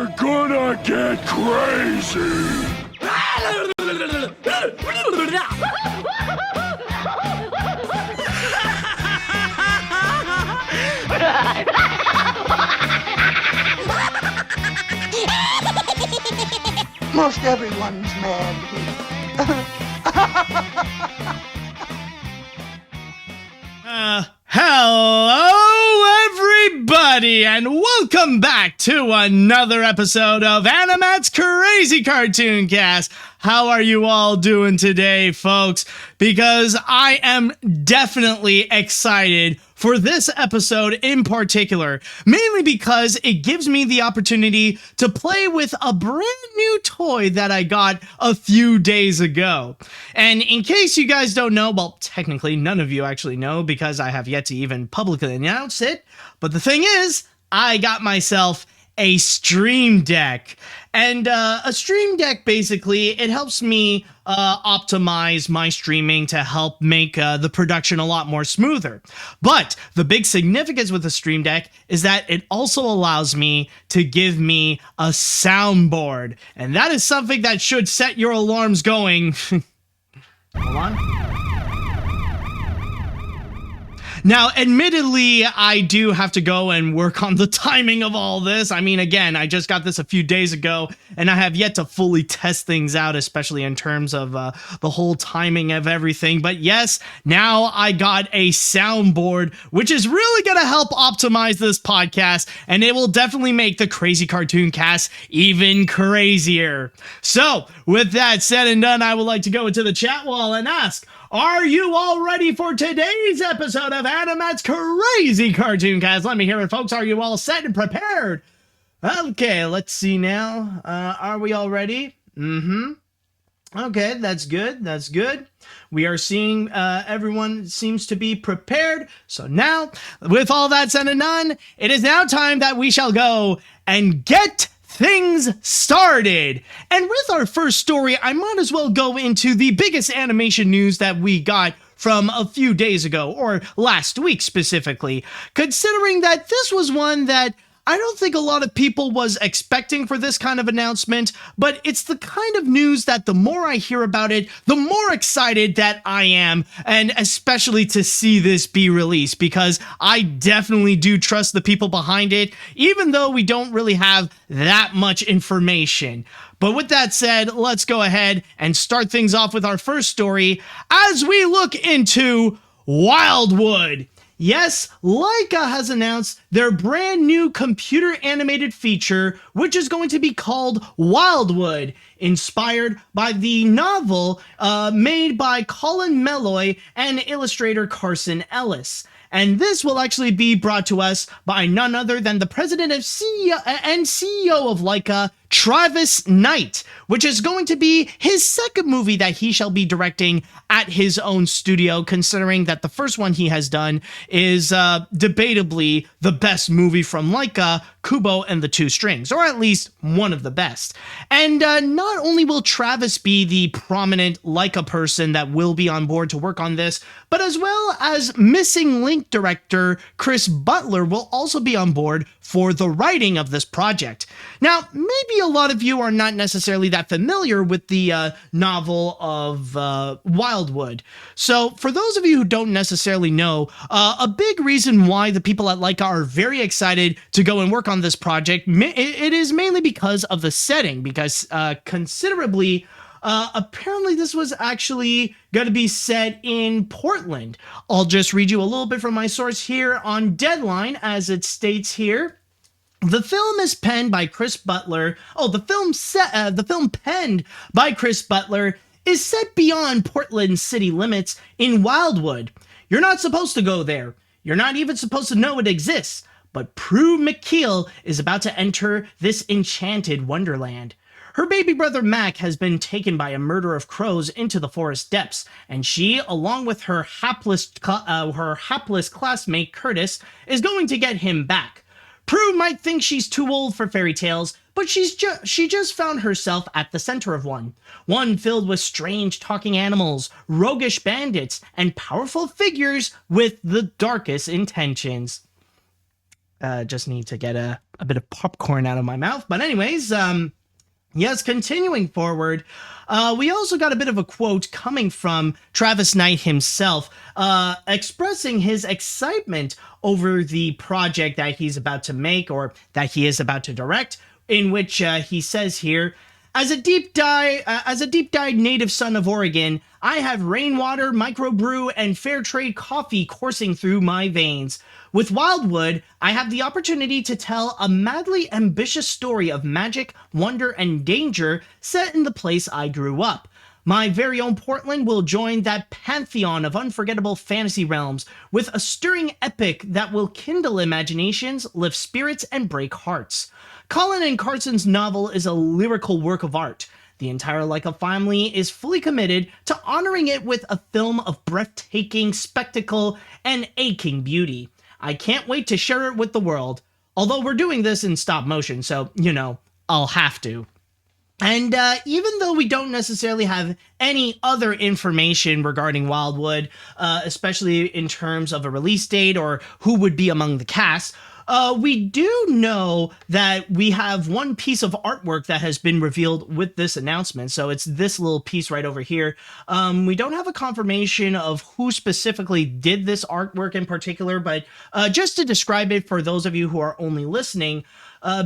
We're gonna get crazy! Most everyone's mad here. Hello, everybody, and welcome back to another episode of AniMat's Crazy Cartoon Cast. How are you all doing today, folks? Because I am definitely excited for this episode in particular, mainly because it gives me the opportunity to play with a brand new toy that I got a few days ago. And in case you guys don't know, well, technically none of you actually know because I have yet to even publicly announce it, but the thing is, I got myself a Stream Deck. And a Stream Deck, basically, it helps me optimize my streaming to help make the production a lot more smoother. But the big significance with the Stream Deck is that it also allows me to give me a soundboard. And that is something that should set your alarms going. Hold on. Now, admittedly, I do have to go and work on the timing of all this. I mean, again, I just got this a few days ago, and I have yet to fully test things out, especially in terms of the whole timing of everything. But yes, now I got a soundboard, which is really going to help optimize this podcast, and it will definitely make the Crazy Cartoon Cast even crazier. So, with that said and done, I would like to go into the chat wall and ask, are you all ready for today's episode of AniMat's Crazy Cartoon Cast? Let me hear it, folks. Are you all set and prepared? Okay, let's see now. Are we all ready? Okay, that's good. That's good. We are seeing everyone seems to be prepared. So now, with all that said and done, it is now time that we shall go and get things started. And with our first story, I might as well go into the biggest animation news that we got from a few days ago, or last week specifically, considering that this was one that I don't think a lot of people was expecting for this kind of announcement, but it's the kind of news that the more I hear about it, the more excited that I am, and especially to see this be released, because I definitely do trust the people behind it, even though we don't really have that much information. But with that said, let's go ahead and start things off with our first story as we look into Wildwood. Yes, Laika has announced their brand new computer animated feature, which is going to be called Wildwood, inspired by the novel made by Colin Meloy and illustrator Carson Ellis. And this will actually be brought to us by none other than the president and CEO of Laika, Travis Knight, which is going to be his second movie that he shall be directing at his own studio, considering that the first one he has done is debatably the best movie from Laika, Kubo and the Two Strings, or at least one of the best. And not only will Travis be the prominent Laika person that will be on board to work on this, but as well as Missing Link director Chris Butler will also be on board for the writing of this project. Now, maybe a lot of you are not necessarily that familiar with the novel of Wildwood. So for those of you who don't necessarily know, a big reason why the people at Laika are very excited to go and work on this project, it is mainly because of the setting, because considerably, apparently this was actually going to be set in Portland. I'll just read you a little bit from my source here on Deadline, as it states here. The film is penned by Chris Butler. The film penned by Chris Butler is set beyond Portland city limits in Wildwood. You're not supposed to go there. You're not even supposed to know it exists. But Prue McKeel is about to enter this enchanted wonderland. Her baby brother Mac has been taken by a murder of crows into the forest depths, and she, along with her hapless classmate Curtis, is going to get him back. Prue might think she's too old for fairy tales, but she just found herself at the center of one filled with strange talking animals, roguish bandits, and powerful figures with the darkest intentions. Just need to get a bit of popcorn out of my mouth. But anyways, yes, continuing forward, we also got a bit of a quote coming from Travis Knight himself, expressing his excitement over the project that he's about to make, or that he is about to direct, in which he says here, as a deep-dyed native son of Oregon, I have rainwater, microbrew, and fair trade coffee coursing through my veins. With Wildwood, I have the opportunity to tell a madly ambitious story of magic, wonder, and danger set in the place I grew up. My very own Portland will join that pantheon of unforgettable fantasy realms with a stirring epic that will kindle imaginations, lift spirits, and break hearts. Colin and Carson's novel is a lyrical work of art. The entire Laika family is fully committed to honoring it with a film of breathtaking spectacle and aching beauty. I can't wait to share it with the world. Although we're doing this in stop motion, so, I'll have to. And even though we don't necessarily have any other information regarding Wildwood, especially in terms of a release date or who would be among the cast, we do know that we have one piece of artwork that has been revealed with this announcement. So it's this little piece right over here. We don't have a confirmation of who specifically did this artwork in particular, but just to describe it for those of you who are only listening,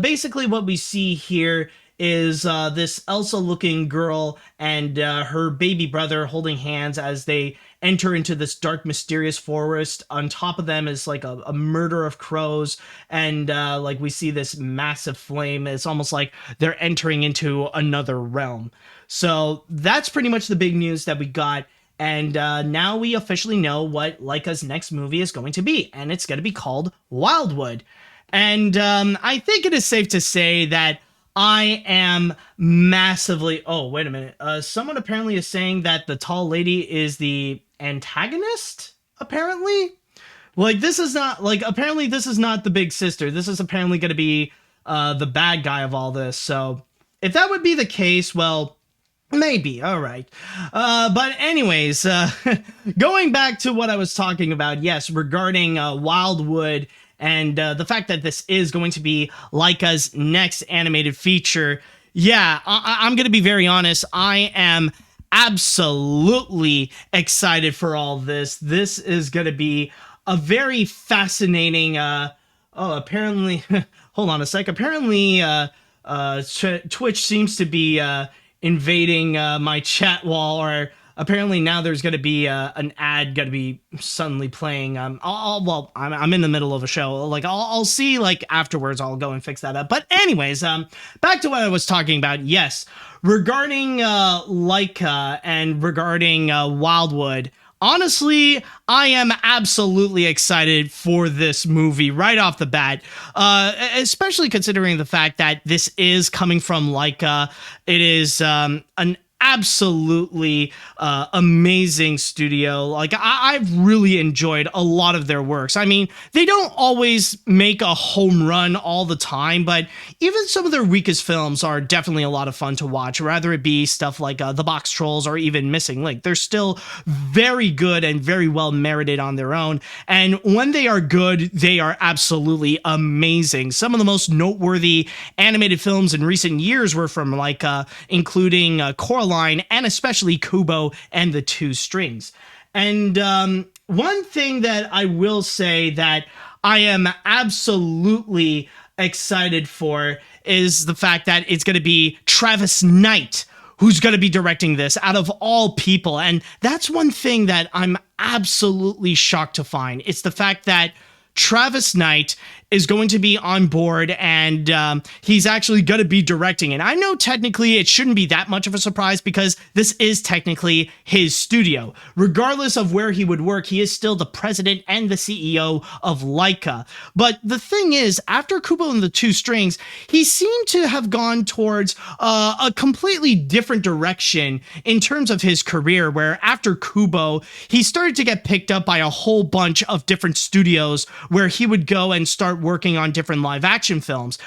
basically what we see here is this Elsa-looking girl and her baby brother holding hands as they enter into this dark, mysterious forest. On top of them is like a murder of crows, and like we see this massive flame. It's almost like they're entering into another realm. So that's pretty much the big news that we got. And now we officially know what Laika's next movie is going to be, and it's going to be called Wildwood. And I think it is safe to say that I am massively... Oh, wait a minute. Someone apparently is saying that the tall lady is the antagonist, apparently? Like, this is not... Like, apparently this is not the big sister. This is apparently going to be the bad guy of all this. So, if that would be the case, well, maybe. All right. But anyways, going back to what I was talking about, yes, regarding Wildwood and the fact that this is going to be Laika's next animated feature, yeah, I'm going to be very honest. I am absolutely excited for all this. This is going to be a very fascinating... apparently... hold on a sec. Apparently, Twitch seems to be invading my chat wall, or... Apparently now there's going to be an ad going to be suddenly playing. I'm in the middle of a show. Like I'll see like afterwards. I'll go and fix that up. But anyways, back to what I was talking about. Yes, regarding Laika and regarding Wildwood. Honestly, I am absolutely excited for this movie right off the bat, especially considering the fact that this is coming from Laika. It is an absolutely amazing studio. Like I've really enjoyed a lot of their works. I mean, they don't always make a home run all the time, but even some of their weakest films are definitely a lot of fun to watch, rather it be stuff like The Box Trolls or even Missing Link. They're still very good and very well merited on their own, and when they are good, they are absolutely amazing. Some of the most noteworthy animated films in recent years were from Laika, including Coraline, and especially Kubo and the Two Strings. And one thing that I will say that I am absolutely excited for is the fact that it's going to be Travis Knight who's going to be directing this, out of all people. And that's one thing that I'm absolutely shocked to find. It's the fact that Travis Knight is going to be on board, and he's actually going to be directing it. I know technically it shouldn't be that much of a surprise because this is technically his studio. Regardless of where he would work, he is still the president and the CEO of Laika. But the thing is, after Kubo and the Two Strings, he seemed to have gone towards a completely different direction in terms of his career, where after Kubo, he started to get picked up by a whole bunch of different studios where he would go and start working on different live action films,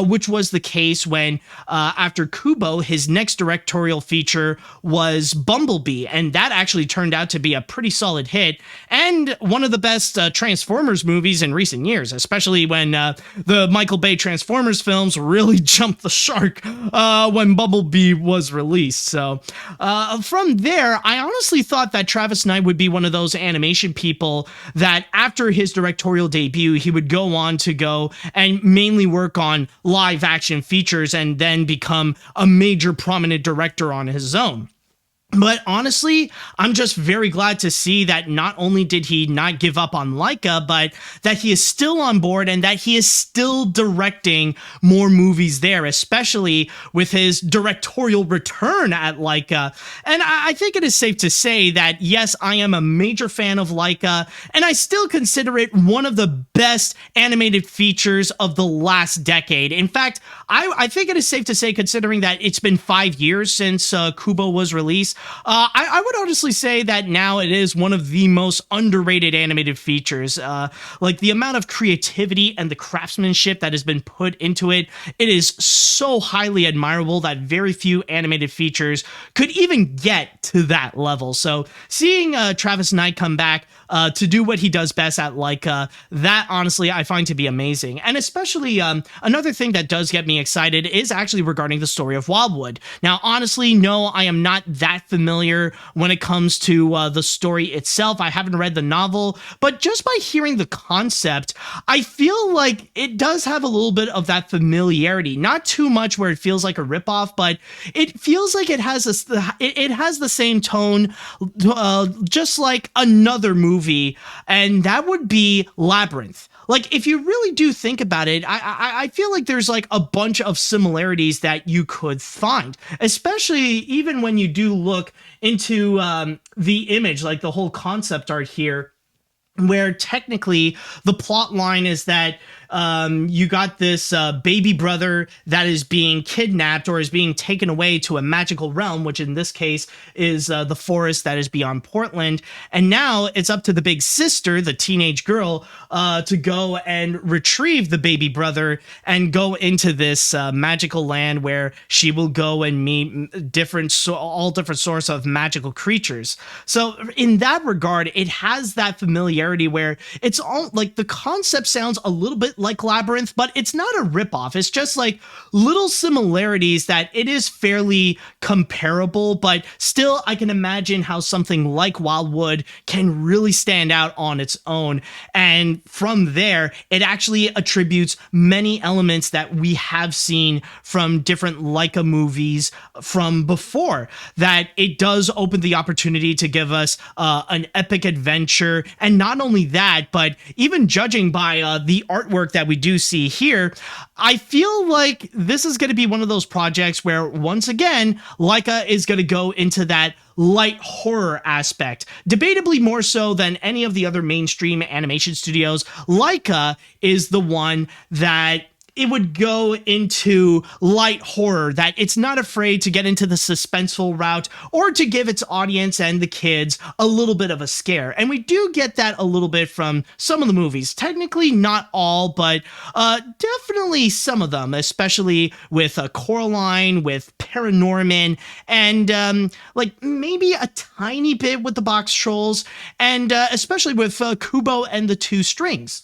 which was the case when after Kubo, his next directorial feature was Bumblebee, and that actually turned out to be a pretty solid hit and one of the best Transformers movies in recent years, especially when the Michael Bay Transformers films really jumped the shark when Bumblebee was released. So from there, I honestly thought that Travis Knight would be one of those animation people that after his directorial debut, he would go on to go and mainly work on live action features and then become a major prominent director on his own. But honestly, I'm just very glad to see that not only did he not give up on Laika, but that he is still on board and that he is still directing more movies there, especially with his directorial return at Laika. And I think it is safe to say that, yes, I am a major fan of Laika, and I still consider it one of the best animated features of the last decade. In fact, I think it is safe to say, considering that it's been 5 years since Kubo was released, I would honestly say that now it is one of the most underrated animated features. Like the amount of creativity and the craftsmanship that has been put into it, it is so highly admirable that very few animated features could even get to that level. So seeing Travis Knight come back to do what he does best at Laika, that honestly I find to be amazing. And especially another thing that does get me excited is actually regarding the story of Wildwood. Now, honestly, no, I am not that familiar when it comes to the story itself. I haven't read the novel, but just by hearing the concept, I feel like it does have a little bit of that familiarity. Not too much where it feels like a ripoff, but it feels like it has it has the same tone, just like another movie, and that would be Labyrinth. Like, if you really do think about it, I feel like there's like a bunch of similarities that you could find, especially even when you do look into the image, like the whole concept art here, where technically the plot line is that you got this baby brother that is being kidnapped or is being taken away to a magical realm, which in this case is the forest that is beyond Portland. And now it's up to the big sister, the teenage girl, to go and retrieve the baby brother and go into this magical land where she will go and meet all different sorts of magical creatures. So in that regard, it has that familiarity where it's all like the concept sounds a little bit like Labyrinth, but it's not a ripoff. It's just like little similarities that it is fairly comparable, but still I can imagine how something like Wildwood can really stand out on its own. And from there, it actually attributes many elements that we have seen from different Laika movies from before, that it does open the opportunity to give us an epic adventure. And not only that, but even judging by the artwork that we do see here, I feel like this is going to be one of those projects where, once again, Laika is going to go into that light horror aspect, debatably more so than any of the other mainstream animation studios. Laika is the one that it would go into light horror, that it's not afraid to get into the suspenseful route or to give its audience and the kids a little bit of a scare. And we do get that a little bit from some of the movies. Technically not all, but definitely some of them, especially with Coraline, with Paranorman, and like maybe a tiny bit with the Box Trolls, and especially with Kubo and the Two Strings.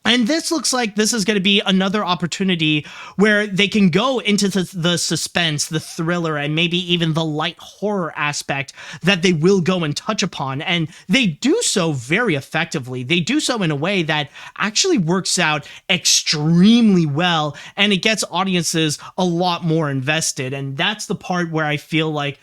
And this looks like this is going to be another opportunity where they can go into the suspense, the thriller, and maybe even the light horror aspect that they will go and touch upon. And they do so very effectively. They do so in a way that actually works out extremely well, and it gets audiences a lot more invested. And that's the part where I feel like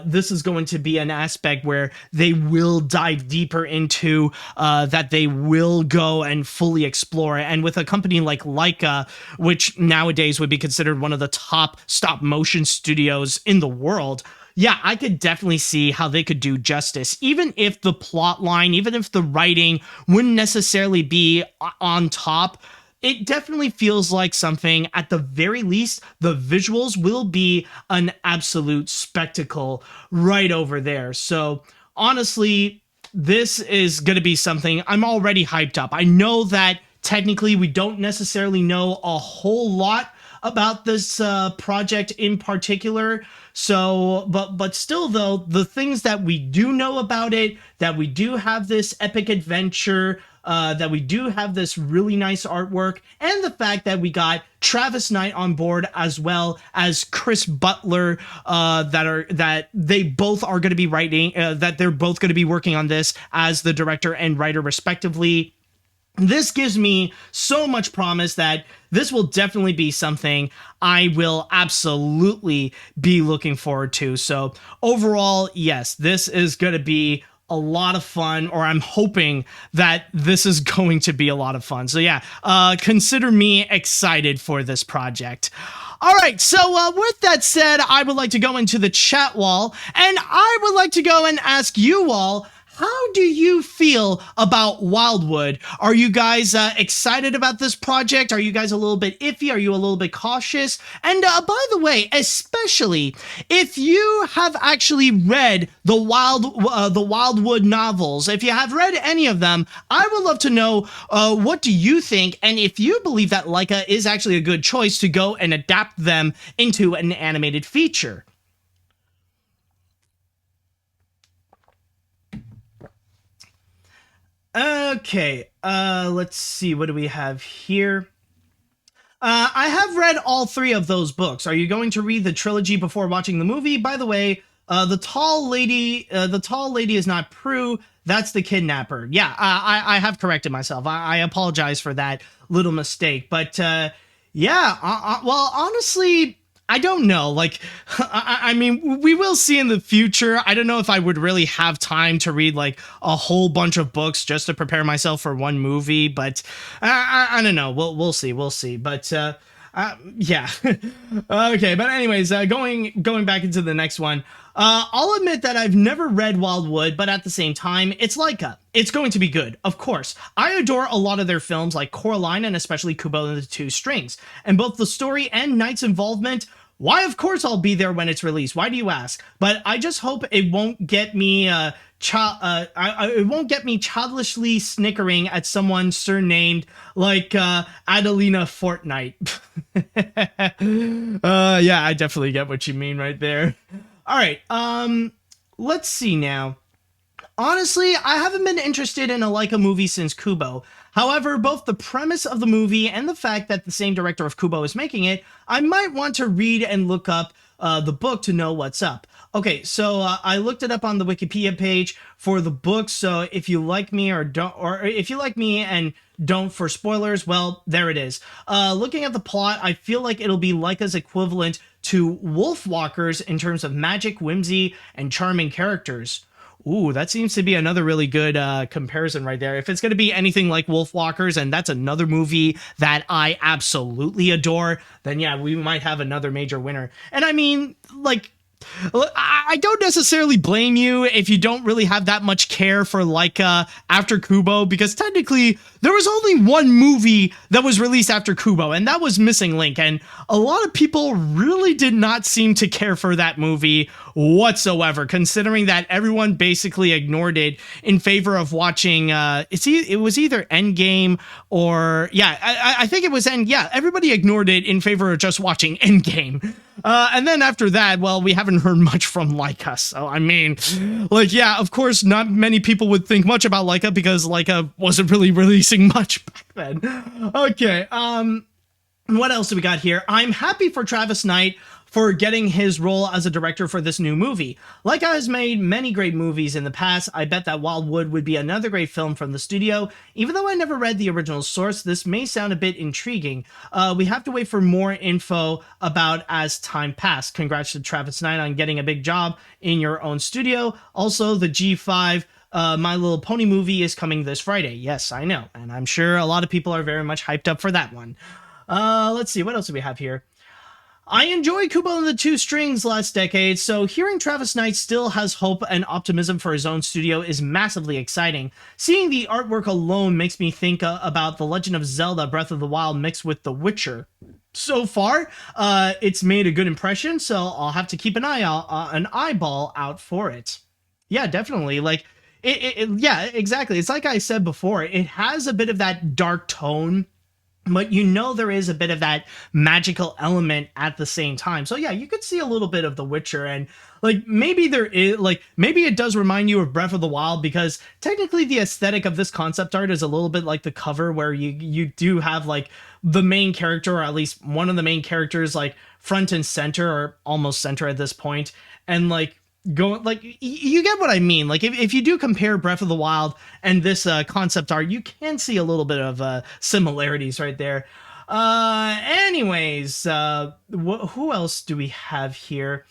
this is going to be an aspect where they will dive deeper into, that they will go and fully explore. And with a company like Laika, which nowadays would be considered one of the top stop motion studios in the world, yeah, I could definitely see how they could do justice, even if the plot line, even if the writing wouldn't necessarily be on top. It definitely feels like something, at the very least, the visuals will be an absolute spectacle right over there. So honestly, this is going to be something I'm already hyped up. I know that technically we don't necessarily know a whole lot about this project in particular. So, but still though, the things that we do know about it, that we do have this epic adventure, that we do have this really nice artwork, and the fact that we got Travis Knight on board as well as Chris Butler, that they both are going to be writing, that they're both going to be working on this as the director and writer respectively. This gives me so much promise that this will definitely be something I will absolutely be looking forward to. So overall, yes, this is going to be a lot of fun, or I'm hoping that this is going to be a lot of fun. So yeah, consider me excited for this project. All right, so with that said, I would like to go into the chat wall, and I would like to go and ask you all, how do you feel about Wildwood? Are you guys excited about this project? Are you guys a little bit iffy? Are you a little bit cautious? And by the way, especially if you have actually read the Wildwood novels, if you have read any of them, I would love to know what do you think, and if you believe that Laika is actually a good choice to go and adapt them into an animated feature. Okay, let's see, what do we have here? I have read all 3 of those books. Are you going to read the trilogy before watching the movie? By the way, the tall lady is not Prue, that's the kidnapper. Yeah, I have corrected myself. I apologize for that little mistake, but yeah, well, honestly, I don't know. Like, I mean, we will see in the future. I don't know if I would really have time to read like a whole bunch of books just to prepare myself for one movie, but I don't know. We'll see. But yeah. Okay. But anyways, going back into the next one. I'll admit that I've never read Wildwood, but at the same time, it's Laika. It's going to be good, of course. I adore a lot of their films like Coraline and especially Kubo and the Two Strings. And both the story and Knight's involvement, why of course I'll be there when it's released. Why do you ask? But I just hope it won't get me it won't get me childishly snickering at someone surnamed like Adelina Fortnite. Yeah, I definitely get what you mean right there. All right, let's see now. Honestly, I haven't been interested in a Laika movie since Kubo. However, both the premise of the movie and the fact that the same director of Kubo is making it, I might want to read and look up the book to know what's up. Okay, so I looked it up on the Wikipedia page for the book, so if you like me or if you like me and don't for spoilers, well, there it is. Looking at the plot, I feel like it'll be Laika's equivalent to Wolfwalkers in terms of magic, whimsy, and charming characters. Ooh, that seems to be another really good comparison right there. If it's going to be anything like Wolfwalkers, and that's another movie that I absolutely adore, then yeah, we might have another major winner. And I mean, like, I don't necessarily blame you if you don't really have that much care for Laika after Kubo, because technically there was only one movie that was released after Kubo, and that was Missing Link, and a lot of people really did not seem to care for that movie whatsoever, considering that everyone basically ignored it in favor of watching it was either Endgame or I think it was everybody ignored it in favor of just watching Endgame. And then after that, well, we haven't heard much from Laika. So, I mean, like, yeah, of course, not many people would think much about Laika because Laika wasn't really releasing much back then. Okay, what else do we got here? I'm happy for Travis Knight for getting his role as a director for this new movie. Laika has made many great movies in the past. I bet that Wildwood would be another great film from the studio. Even though I never read the original source, this may sound a bit intriguing. We have to wait for more info about as time passed. Congrats to Travis Knight on getting a big job in your own studio. Also, the G5 My Little Pony movie is coming this Friday. Yes, I know. And I'm sure a lot of people are very much hyped up for that one. Let's see, what else do we have here? I enjoyed Kubo and the Two Strings last decade, so hearing Travis Knight still has hope and optimism for his own studio is massively exciting. Seeing the artwork alone makes me think about The Legend of Zelda Breath of the Wild mixed with The Witcher. So far, it's made a good impression, so I'll have to keep an eyeball out for it. Yeah, definitely. Like, Yeah, exactly. It's like I said before, it has a bit of that dark tone, but there is a bit of that magical element at the same time. So yeah, you could see a little bit of The Witcher, and like maybe there is like maybe it does remind you of Breath of the Wild, because technically the aesthetic of this concept art is a little bit like the cover, where you do have like the main character, or at least one of the main characters, like front and center, or almost center at this point, and like you get what I mean. Like if you do compare Breath of the Wild and this concept art, you can see a little bit of similarities right there. Anyways, who else do we have here?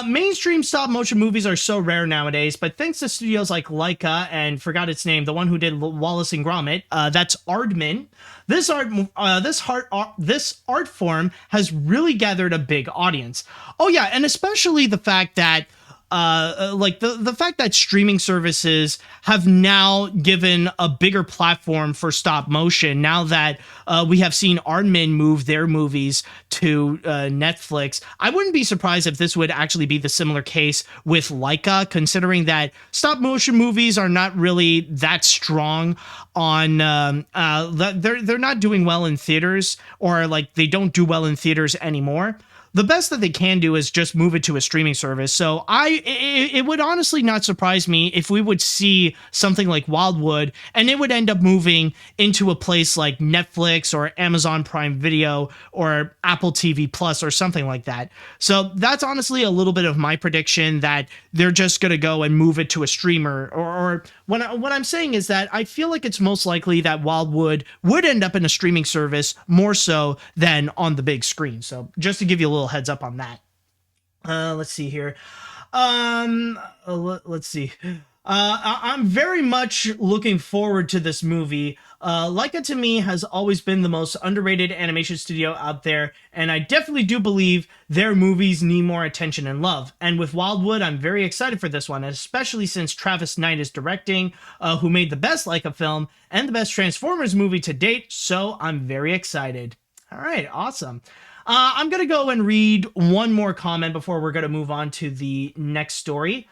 Mainstream stop motion movies are so rare nowadays, but thanks to studios like Laika and forgot its name, the one who did Wallace and Gromit, that's Aardman. This art form has really gathered a big audience. Oh yeah, and especially the fact that like the fact that streaming services have now given a bigger platform for stop motion, now that we have seen Aardman move their movies to Netflix. I wouldn't be surprised if this would actually be the similar case with Laika, considering that stop motion movies are not really that strong on they're not doing well in theaters, or like they don't do well in theaters anymore. The best that they can do is just move it to a streaming service. So it would honestly not surprise me if we would see something like Wildwood and it would end up moving into a place like Netflix or Amazon Prime Video or Apple TV Plus or something like that. So that's honestly a little bit of my prediction, that they're just going to go and move it to a streamer. Or what I'm saying is that I feel like it's most likely that Wildwood would end up in a streaming service more so than on the big screen. So just to give you a little heads up on that. Let's see here. Let's see. I'm very much looking forward to this movie. Laika to me has always been the most underrated animation studio out there, and I definitely do believe their movies need more attention and love. And with Wildwood, I'm very excited for this one, especially since Travis Knight is directing, who made the best Laika film and the best Transformers movie to date, so I'm very excited. All right, awesome. I'm going to go and read one more comment before we're going to move on to the next story.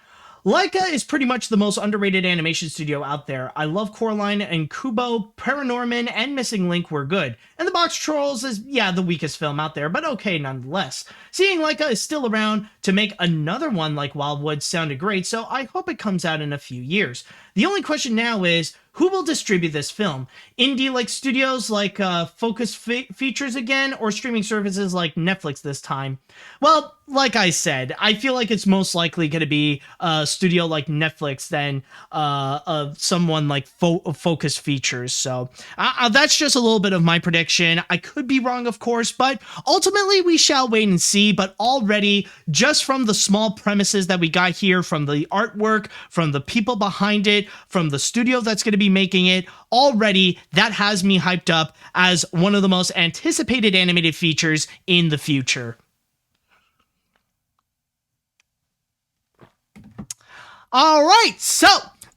Laika is pretty much the most underrated animation studio out there. I love Coraline and Kubo, Paranorman, and Missing Link were good. And The Box Trolls is, yeah, the weakest film out there, but okay nonetheless. Seeing Laika is still around to make another one like Wildwood sounded great, so I hope it comes out in a few years. The only question now is, who will distribute this film? Indie-like studios like Focus Features again, or streaming services like Netflix this time? Well, like I said, I feel like it's most likely going to be a studio like Netflix than someone like Focus Features. So that's just a little bit of my prediction. I could be wrong, of course, but ultimately we shall wait and see. But already, just from the small premises that we got here, from the artwork, from the people behind it, from the studio that's going to be making it, already that has me hyped up as one of the most anticipated animated features in the future. All right, so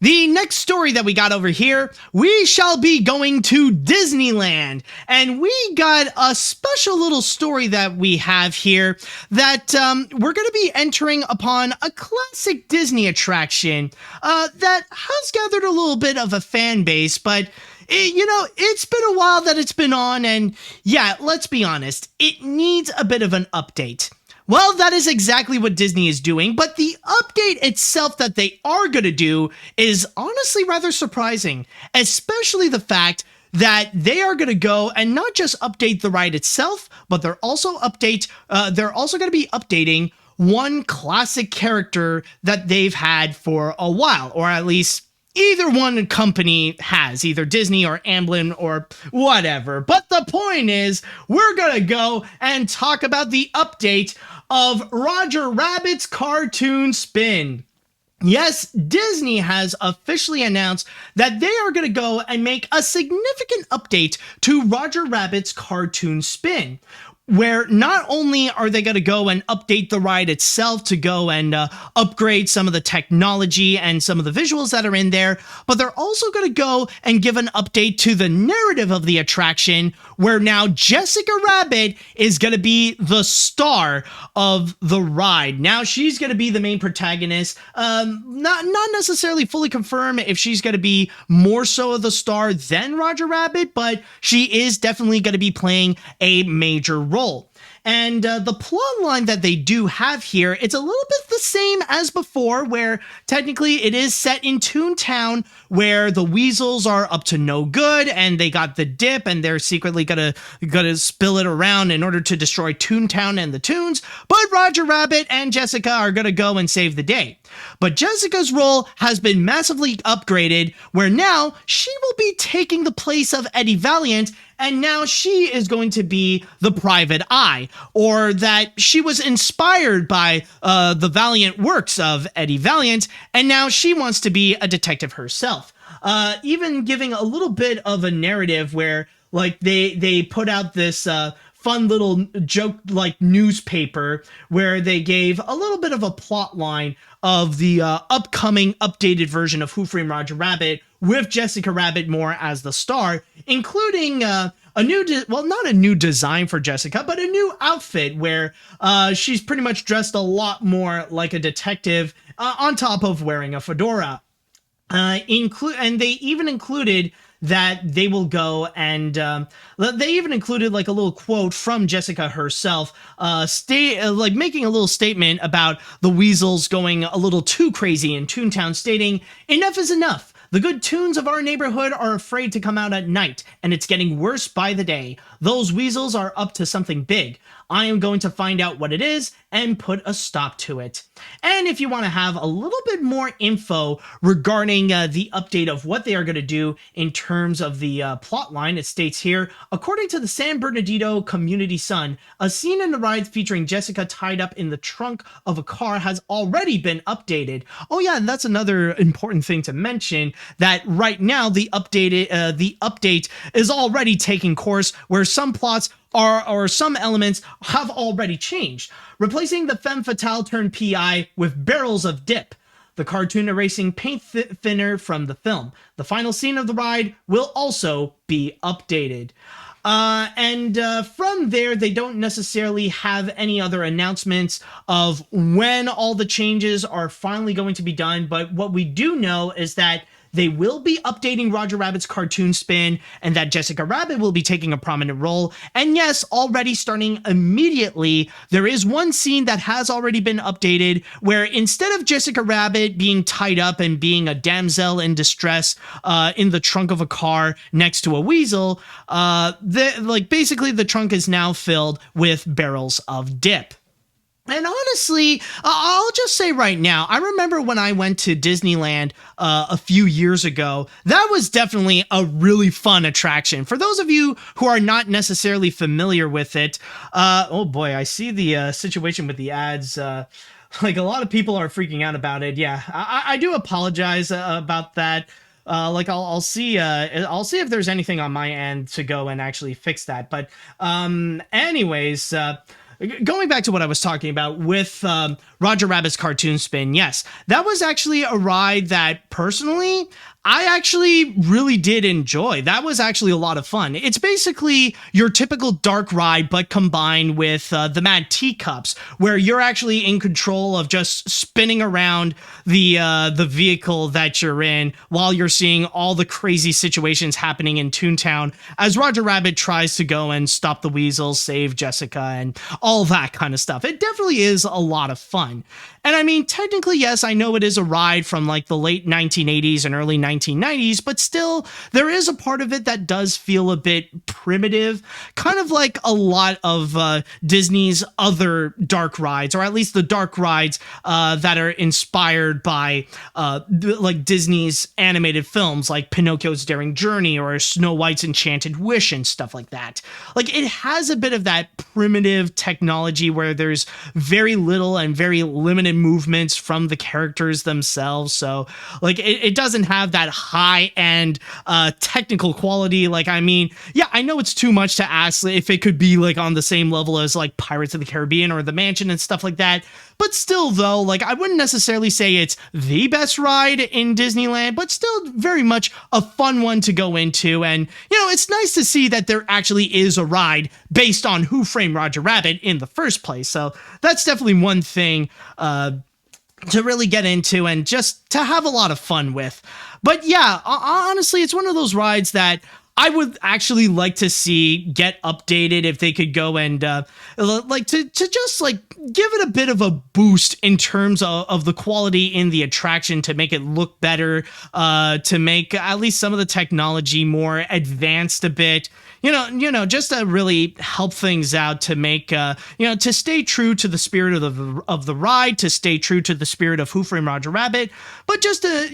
the next story that we got over here, we shall be going to Disneyland, and we got a special little story that we have here that we're going to be entering upon a classic Disney attraction that has gathered a little bit of a fan base, but it's been a while that it's been on, and yeah, let's be honest, it needs a bit of an update. Well, that is exactly what Disney is doing, but the update itself that they are going to do is honestly rather surprising, especially the fact that they are going to go and not just update the ride itself, but they're also going to be updating one classic character that they've had for a while, or at least either one company has, either Disney or Amblin or whatever. But the point is, we're going to go and talk about the update of Roger Rabbit's cartoon spin. Yes, Disney has officially announced that they are going to go and make a significant update to Roger Rabbit's cartoon spin. where not only are they going to go and update the ride itself to go and upgrade some of the technology and some of the visuals that are in there, but they're also going to go and give an update to the narrative of the attraction, where now Jessica Rabbit is going to be the star of the ride. Now she's going to be the main protagonist. Not necessarily fully confirm if she's going to be more so of the star than Roger Rabbit, but she is definitely going to be playing a major role. And the plot line that they do have here, it's a little bit the same as before, where technically it is set in Toontown, where the weasels are up to no good and they got the dip and they're secretly gonna spill it around in order to destroy Toontown and the Toons. But Roger Rabbit and Jessica are gonna go and save the day. But Jessica's role has been massively upgraded, where now she will be taking the place of Eddie Valiant, and now she is going to be the private eye, or that she was inspired by the valiant works of Eddie Valiant, and now she wants to be a detective herself. Even giving a little bit of a narrative where, like, they put out this fun little joke like newspaper where they gave a little bit of a plot line of the upcoming updated version of Who Framed Roger Rabbit, with Jessica Rabbit more as the star, including a new, not a new design for Jessica, but a new outfit where she's pretty much dressed a lot more like a detective, on top of wearing a fedora. And they even included that they will go and they even included like a little quote from Jessica herself, making a little statement about the weasels going a little too crazy in Toontown, stating, "Enough is enough. The good Toons of our neighborhood are afraid to come out at night, and it's getting worse by the day. Those weasels are up to something big. I am going to find out what it is and put a stop to it." And if you want to have a little bit more info regarding the update of what they are going to do in terms of the plot line, it states here, according to the San Bernardino Community Sun, a scene in the ride featuring Jessica tied up in the trunk of a car has already been updated. Oh yeah, and that's another important thing to mention, that right now the update is already taking course, where some plots or some elements have already changed, replacing the femme fatale turned PI with barrels of dip, the cartoon erasing paint thinner from the film. The final scene of the ride will also be updated. From there, they don't necessarily have any other announcements of when all the changes are finally going to be done, but what we do know is that they will be updating Roger Rabbit's cartoon spin, and that Jessica Rabbit will be taking a prominent role. And yes, already starting immediately, there is one scene that has already been updated, where instead of Jessica Rabbit being tied up and being a damsel in distress in the trunk of a car next to a weasel, basically the trunk is now filled with barrels of dip. And honestly, I'll just say right now, I remember when I went to Disneyland a few years ago, that was definitely a really fun attraction. For those of you who are not necessarily familiar with it, oh boy, I see the situation with the ads. Like, a lot of people are freaking out about it. Yeah, I do apologize about that. I'll see if there's anything on my end to go and actually fix that. But anyways, going back to what I was talking about with Roger Rabbit's cartoon spin, yes, that was actually a ride that personally I actually really did enjoy. That was actually a lot of fun. It's basically your typical dark ride, but combined with the Mad Teacups, where you're actually in control of just spinning around the vehicle that you're in while you're seeing all the crazy situations happening in Toontown as Roger Rabbit tries to go and stop the weasels, save Jessica, and all that kind of stuff. It definitely is a lot of fun. And I mean, technically, yes, I know it is a ride from like the late 1980s and early 1990s, but still, there is a part of it that does feel a bit primitive, kind of like a lot of Disney's other dark rides, or at least the dark rides that are inspired by like Disney's animated films, like Pinocchio's Daring Journey or Snow White's Enchanted Wish and stuff like that. Like, it has a bit of that primitive technology where there's very little and very limited movements from the characters themselves. So like it doesn't have that high-end technical quality. Like, I mean, yeah, I know it's too much to ask if it could be like on the same level as like Pirates of the Caribbean or The Mansion and stuff like that. But still, though, like, I wouldn't necessarily say it's the best ride in Disneyland, but still very much a fun one to go into. And, you know, it's nice to see that there actually is a ride based on Who Framed Roger Rabbit in the first place. So that's definitely one thing to really get into and just to have a lot of fun with. But yeah, honestly, it's one of those rides that I would actually like to see get updated if they could go and like to just like give it a bit of a boost in terms of the quality in the attraction, to make it look better, to make at least some of the technology more advanced a bit. You know, just to really help things out, to make, to stay true to the spirit of the ride, to stay true to the spirit of Who Framed Roger Rabbit, but just a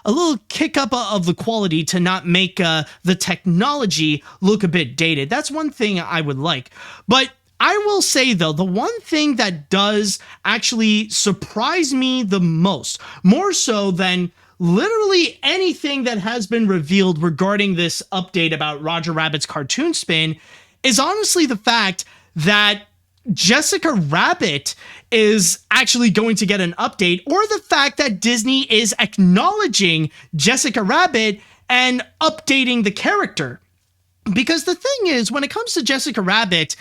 little kick up of the quality to not make the technology look a bit dated. That's one thing I would like. But I will say, though, the one thing that does actually surprise me the most, more so than literally anything that has been revealed regarding this update about Roger Rabbit's cartoon spin, is honestly the fact that Jessica Rabbit is actually going to get an update, or the fact that Disney is acknowledging Jessica Rabbit and updating the character. Because the thing is, when it comes to Jessica Rabbit,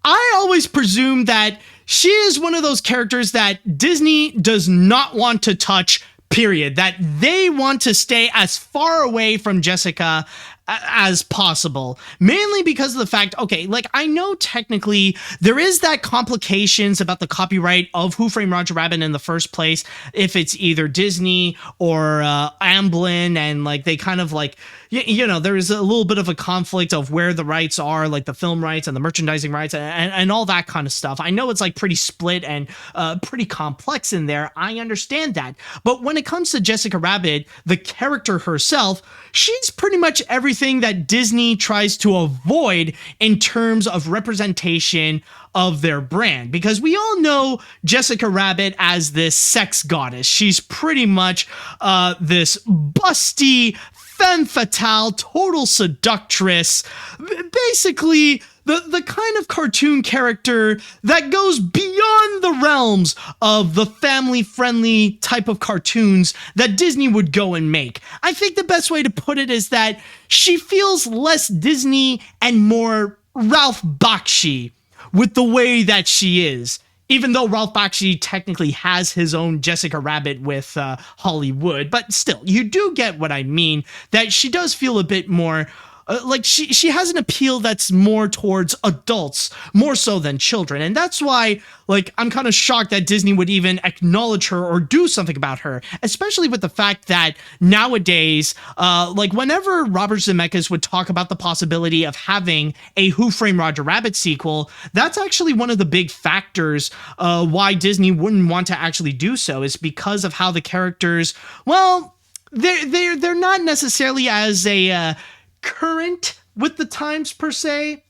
I always presume that she is one of those characters that Disney does not want to touch, period. That they want to stay as far away from Jessica as possible, mainly because of the fact, okay, like, I know technically there is that complications about the copyright of Who Framed Roger Rabbit in the first place, if it's either Disney or Amblin, and like they kind of like, you know, there is a little bit of a conflict of where the rights are, like the film rights and the merchandising rights and all that kind of stuff. I know it's like pretty split and pretty complex in there. I understand that. But when it comes to Jessica Rabbit, the character herself, she's pretty much everything that Disney tries to avoid in terms of representation of their brand, because we all know Jessica Rabbit as this sex goddess. She's pretty much this busty, femme fatale, total seductress, basically the kind of cartoon character that goes beyond the realms of the family-friendly type of cartoons that Disney would go and make. I think the best way to put it is that she feels less Disney and more Ralph Bakshi with the way that she is. Even though Ralph Bakshi technically has his own Jessica Rabbit with Hollywood, but still, you do get what I mean, that she does feel a bit more like she has an appeal that's more towards adults, more so than children. And that's why, like, I'm kind of shocked that Disney would even acknowledge her or do something about her, especially with the fact that nowadays, like, whenever Robert Zemeckis would talk about the possibility of having a Who Framed Roger Rabbit sequel, that's actually one of the big factors why Disney wouldn't want to actually do so, is because of how the characters, well, they're not necessarily as a current with the times per se.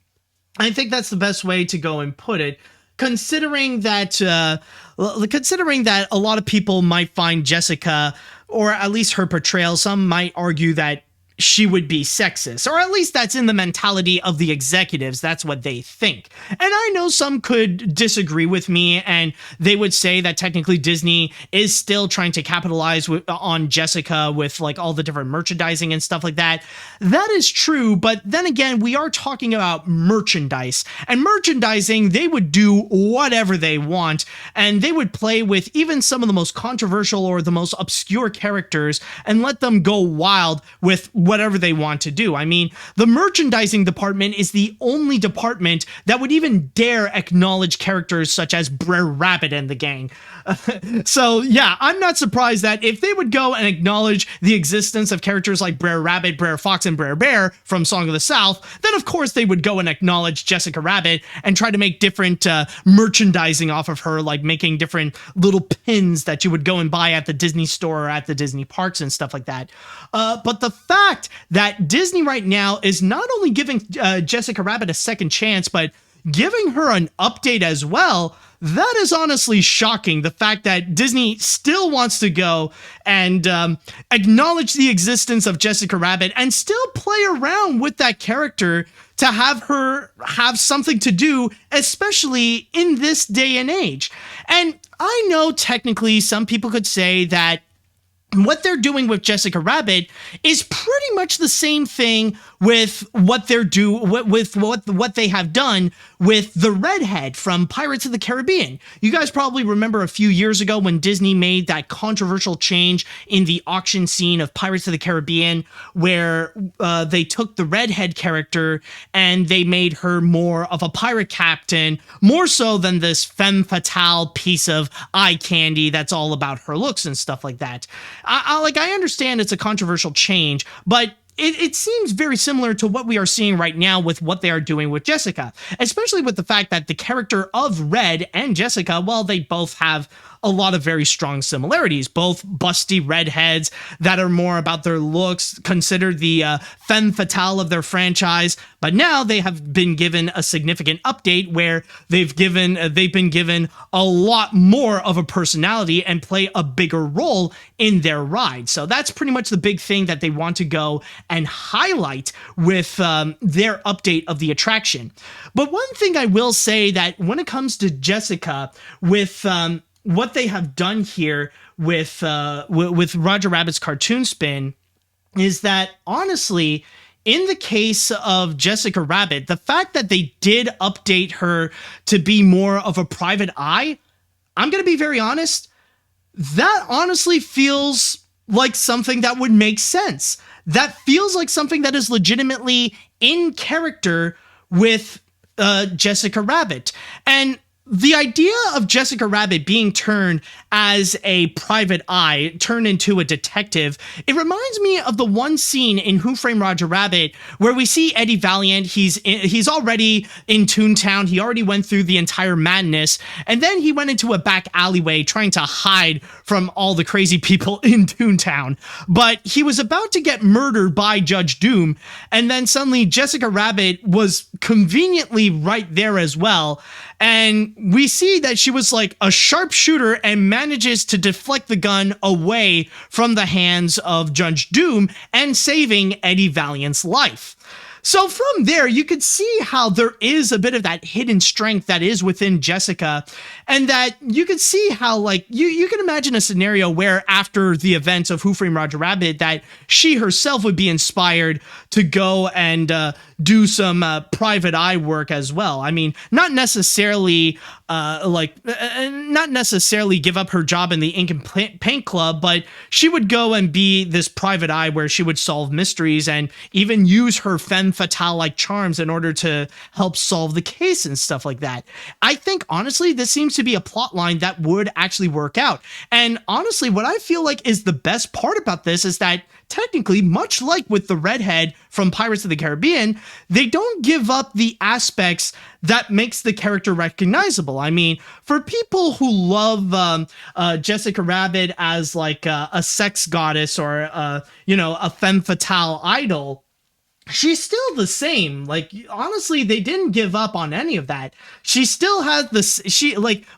I think that's the best way to go and put it, considering that a lot of people might find Jessica, or at least her portrayal, some might argue that she would be sexist, or at least that's in the mentality of the executives. That's what they think. And I know some could disagree with me, and they would say that technically Disney is still trying to capitalize on Jessica with like all the different merchandising and stuff like that. That is true, but then again, we are talking about merchandise, and merchandising, they would do whatever they want, and they would play with even some of the most controversial or the most obscure characters and let them go wild with whatever they want to do. I mean, the merchandising department is the only department that would even dare acknowledge characters such as Brer Rabbit and the gang. So yeah, I'm not surprised that if they would go and acknowledge the existence of characters like Brer Rabbit, Brer Fox, and Brer Bear from Song of the South, then of course they would go and acknowledge Jessica Rabbit and try to make different merchandising off of her, like making different little pins that you would go and buy at the Disney store or at the Disney parks and stuff like that. But the fact that Disney right now is not only giving Jessica Rabbit a second chance, but giving her an update as well, that is honestly shocking. The fact that Disney still wants to go and acknowledge the existence of Jessica Rabbit and still play around with that character to have her have something to do, especially in this day and age. And I know technically some people could say that what they're doing with Jessica Rabbit is pretty much the same thing with what what they have done with the redhead from Pirates of the Caribbean. You guys probably remember a few years ago when Disney made that controversial change in the auction scene of Pirates of the Caribbean, where they took the redhead character and they made her more of a pirate captain, more so than this femme fatale piece of eye candy that's all about her looks and stuff like that. I understand it's a controversial change, but it seems very similar to what we are seeing right now with what they are doing with Jessica, especially with the fact that the character of Red and Jessica, well, they both have a lot of very strong similarities, both busty redheads that are more about their looks, considered the femme fatale of their franchise. But now they have been given a significant update where they've been given a lot more of a personality and play a bigger role in their ride. So that's pretty much the big thing that they want to go and highlight with their update of the attraction. But one thing I will say that when it comes to Jessica, with what they have done here with Roger Rabbit's cartoon spin, is that honestly, in the case of Jessica Rabbit, the fact that they did update her to be more of a private eye, I'm going to be very honest, that honestly feels like something that would make sense. That feels like something that is legitimately in character with Jessica Rabbit. And the idea of Jessica Rabbit being turned as a private eye, turned into a detective, it reminds me of the one scene in Who Framed Roger Rabbit where we see Eddie Valiant. He's already in Toontown. He already went through the entire madness, and then he went into a back alleyway trying to hide from all the crazy people in Toontown. But he was about to get murdered by Judge Doom, and then suddenly Jessica Rabbit was conveniently right there as well. And we see that she was like a sharpshooter and manages to deflect the gun away from the hands of Judge Doom and saving Eddie Valiant's life. So from there, you could see how there is a bit of that hidden strength that is within Jessica, and that you could see how, like, you can imagine a scenario where after the events of Who Framed Roger Rabbit, that she herself would be inspired to go and do some private eye work as well. I mean, not necessarily give up her job in the Ink and Paint Club, but she would go and be this private eye where she would solve mysteries and even use her femme fatale-like charms in order to help solve the case and stuff like that. I think, honestly, this seems to be a plot line that would actually work out. And honestly, what I feel like is the best part about this is that technically, much like with the redhead from Pirates of the Caribbean, they don't give up the aspects that makes the character recognizable. I mean, for people who love Jessica Rabbit as like a sex goddess or a femme fatale idol, she's still the same. Like, honestly, they didn't give up on any of that. She still has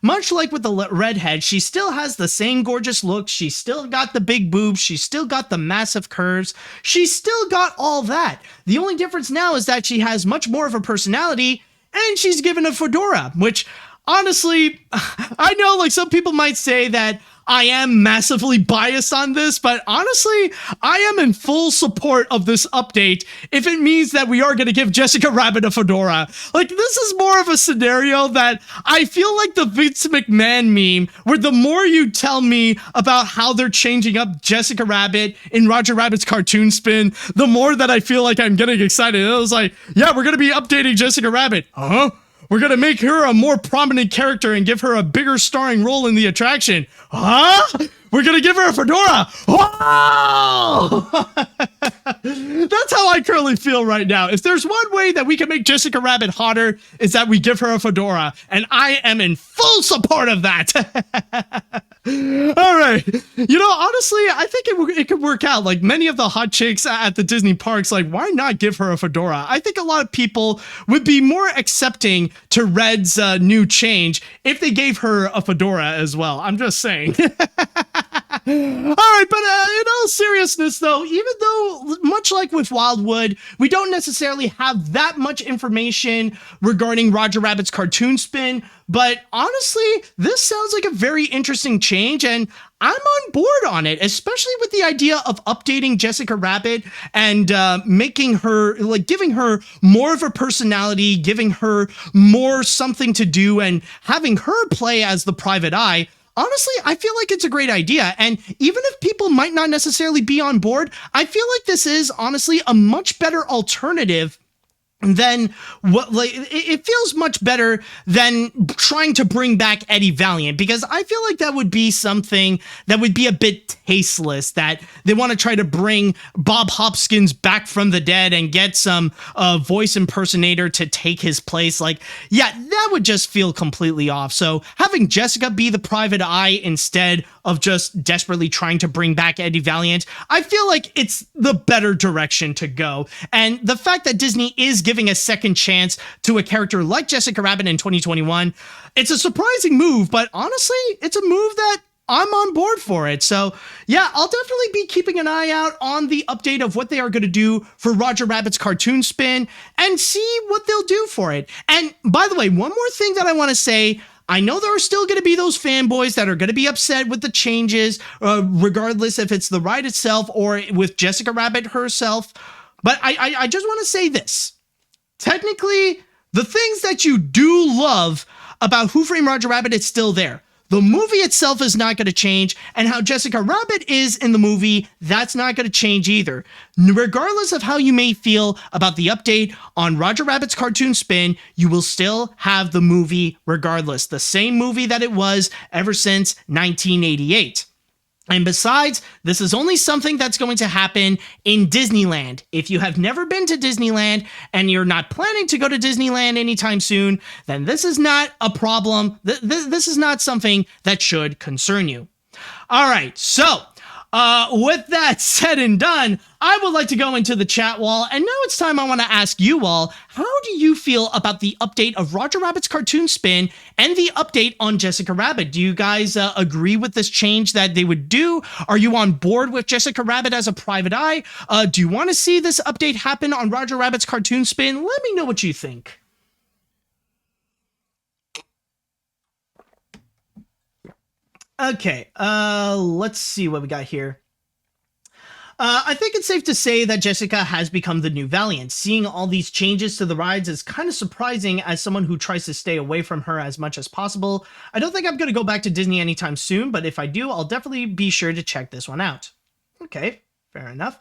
much like with the redhead, she still has the same gorgeous look. She still got the big boobs. She still got the massive curves. She still got all that. The only difference now is that she has much more of a personality and she's given a fedora, which honestly, I know like some people might say that I am massively biased on this, but honestly, I am in full support of this update if it means that we are going to give Jessica Rabbit a fedora. Like, this is more of a scenario that I feel like the Vince McMahon meme, where the more you tell me about how they're changing up Jessica Rabbit in Roger Rabbit's cartoon spin, the more that I feel like I'm getting excited. And I was like, yeah, we're going to be updating Jessica Rabbit. Huh? We're going to make her a more prominent character and give her a bigger starring role in the attraction. Huh? We're going to give her a fedora. Whoa! That's how I currently feel right now. If there's one way that we can make Jessica Rabbit hotter, is that we give her a fedora. And I am in full support of that. All right. Honestly, I think it could work out. Like many of the hot chicks at the Disney parks, like, why not give her a fedora? I think a lot of people would be more accepting to Red's new change if they gave her a fedora as well. I'm just saying. All right, but in all seriousness, though, even though, much like with Wildwood, we don't necessarily have that much information regarding Roger Rabbit's cartoon spin, but honestly, this sounds like a very interesting change, and I'm on board on it, especially with the idea of updating Jessica Rabbit and making her, like, giving her more of a personality, giving her more something to do, and having her play as the private eye. Honestly, I feel like it's a great idea, and even if people might not necessarily be on board, I feel like this is honestly a much better alternative than what, like, it feels much better than trying to bring back Eddie Valiant, because I feel like that would be something that would be a bit tasteless, that they want to try to bring Bob Hopkins back from the dead and get some voice impersonator to take his place. Like, yeah, that would just feel completely off. So having Jessica be the private eye instead of just desperately trying to bring back Eddie Valiant, I feel like it's the better direction to go. And the fact that Disney is giving a second chance to a character like Jessica Rabbit in 2021, it's a surprising move, but honestly, it's a move that I'm on board for it. So yeah, I'll definitely be keeping an eye out on the update of what they are going to do for Roger Rabbit's cartoon spin and see what they'll do for it. And by the way, one more thing that I want to say, I know there are still going to be those fanboys that are going to be upset with the changes, regardless if it's the ride itself or with Jessica Rabbit herself. But I just want to say this. Technically, the things that you do love about Who Framed Roger Rabbit, it's still there. The movie itself is not going to change, and how Jessica Rabbit is in the movie, that's not going to change either. Regardless of how you may feel about the update on Roger Rabbit's cartoon spin, you will still have the movie regardless. The same movie that it was ever since 1988. And besides, this is only something that's going to happen in Disneyland. If you have never been to Disneyland and you're not planning to go to Disneyland anytime soon, then this is not a problem. This is not something that should concern you. All right, so with that said and done, I would like to go into the chat wall, and now it's time I want to ask you all, how do you feel about the update of Roger Rabbit's cartoon spin and the update on Jessica Rabbit? Do you guys agree with this change that they would do? Are you on board with Jessica Rabbit as a private eye? Do you want to see this update happen on Roger Rabbit's cartoon spin? Let me know what you think. Okay, let's see what we got here. I think it's safe to say that Jessica has become the new Valiant. Seeing all these changes to the rides is kind of surprising as someone who tries to stay away from her as much as possible. I don't think I'm going to go back to Disney anytime soon, but if I do, I'll definitely be sure to check this one out. Okay, fair enough.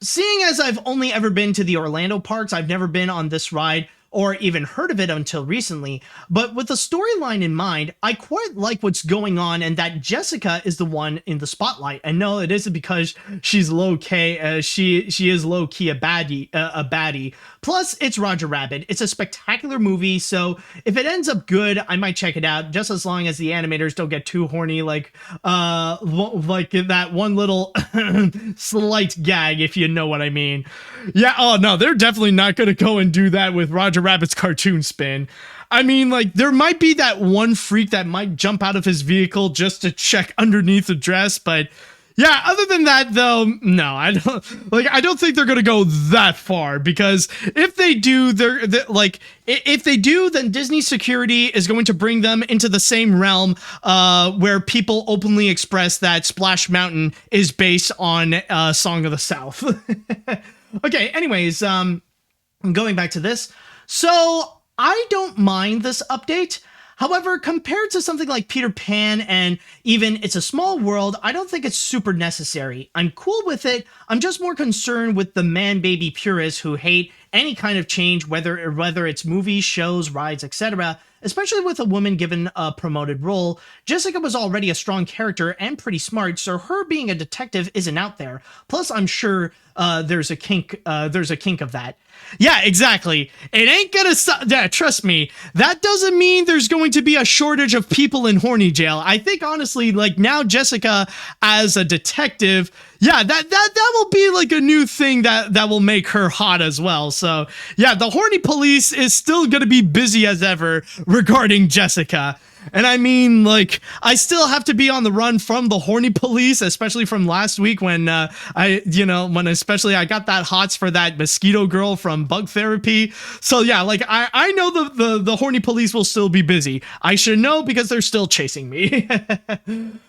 Seeing as I've only ever been to the Orlando parks, I've never been on this ride or even heard of it until recently, but with the storyline in mind, I quite like what's going on and that Jessica is the one in the spotlight. And no, it isn't because she's low-key, she is low-key a baddie. Plus, it's Roger Rabbit. It's a spectacular movie, so if it ends up good, I might check it out, just as long as the animators don't get too horny, like that one little slight gag, if you know what I mean. Yeah, oh no, they're definitely not gonna go and do that with Roger Rabbit's cartoon spin. I mean, like, there might be that one freak that might jump out of his vehicle just to check underneath the dress, but yeah, other than that, though, no, I don't think they're gonna go that far, because if they do, if they do, then Disney security is going to bring them into the same realm where people openly express that Splash Mountain is based on Song of the South. Okay, anyways, going back to this, so I don't mind this update. However, compared to something like Peter Pan and even It's a Small World, I don't think it's super necessary. I'm cool with it. I'm just more concerned with the man-baby purists who hate any kind of change, whether it's movies, shows, rides, etc., especially with a woman given a promoted role. Jessica was already a strong character and pretty smart, so her being a detective isn't out there. Plus, I'm sure there's a kink of that. Yeah, exactly. It ain't gonna stop. Yeah, trust me. That doesn't mean there's going to be a shortage of people in horny jail. I think honestly, like now Jessica as a detective, yeah, that will be like a new thing that will make her hot as well. So yeah, the horny police is still gonna be busy as ever regarding Jessica. And I mean, like, I still have to be on the run from the horny police, especially from last week when I got that hots for that mosquito girl from Bug Therapy. So yeah, like I know the horny police will still be busy. I should know because they're still chasing me.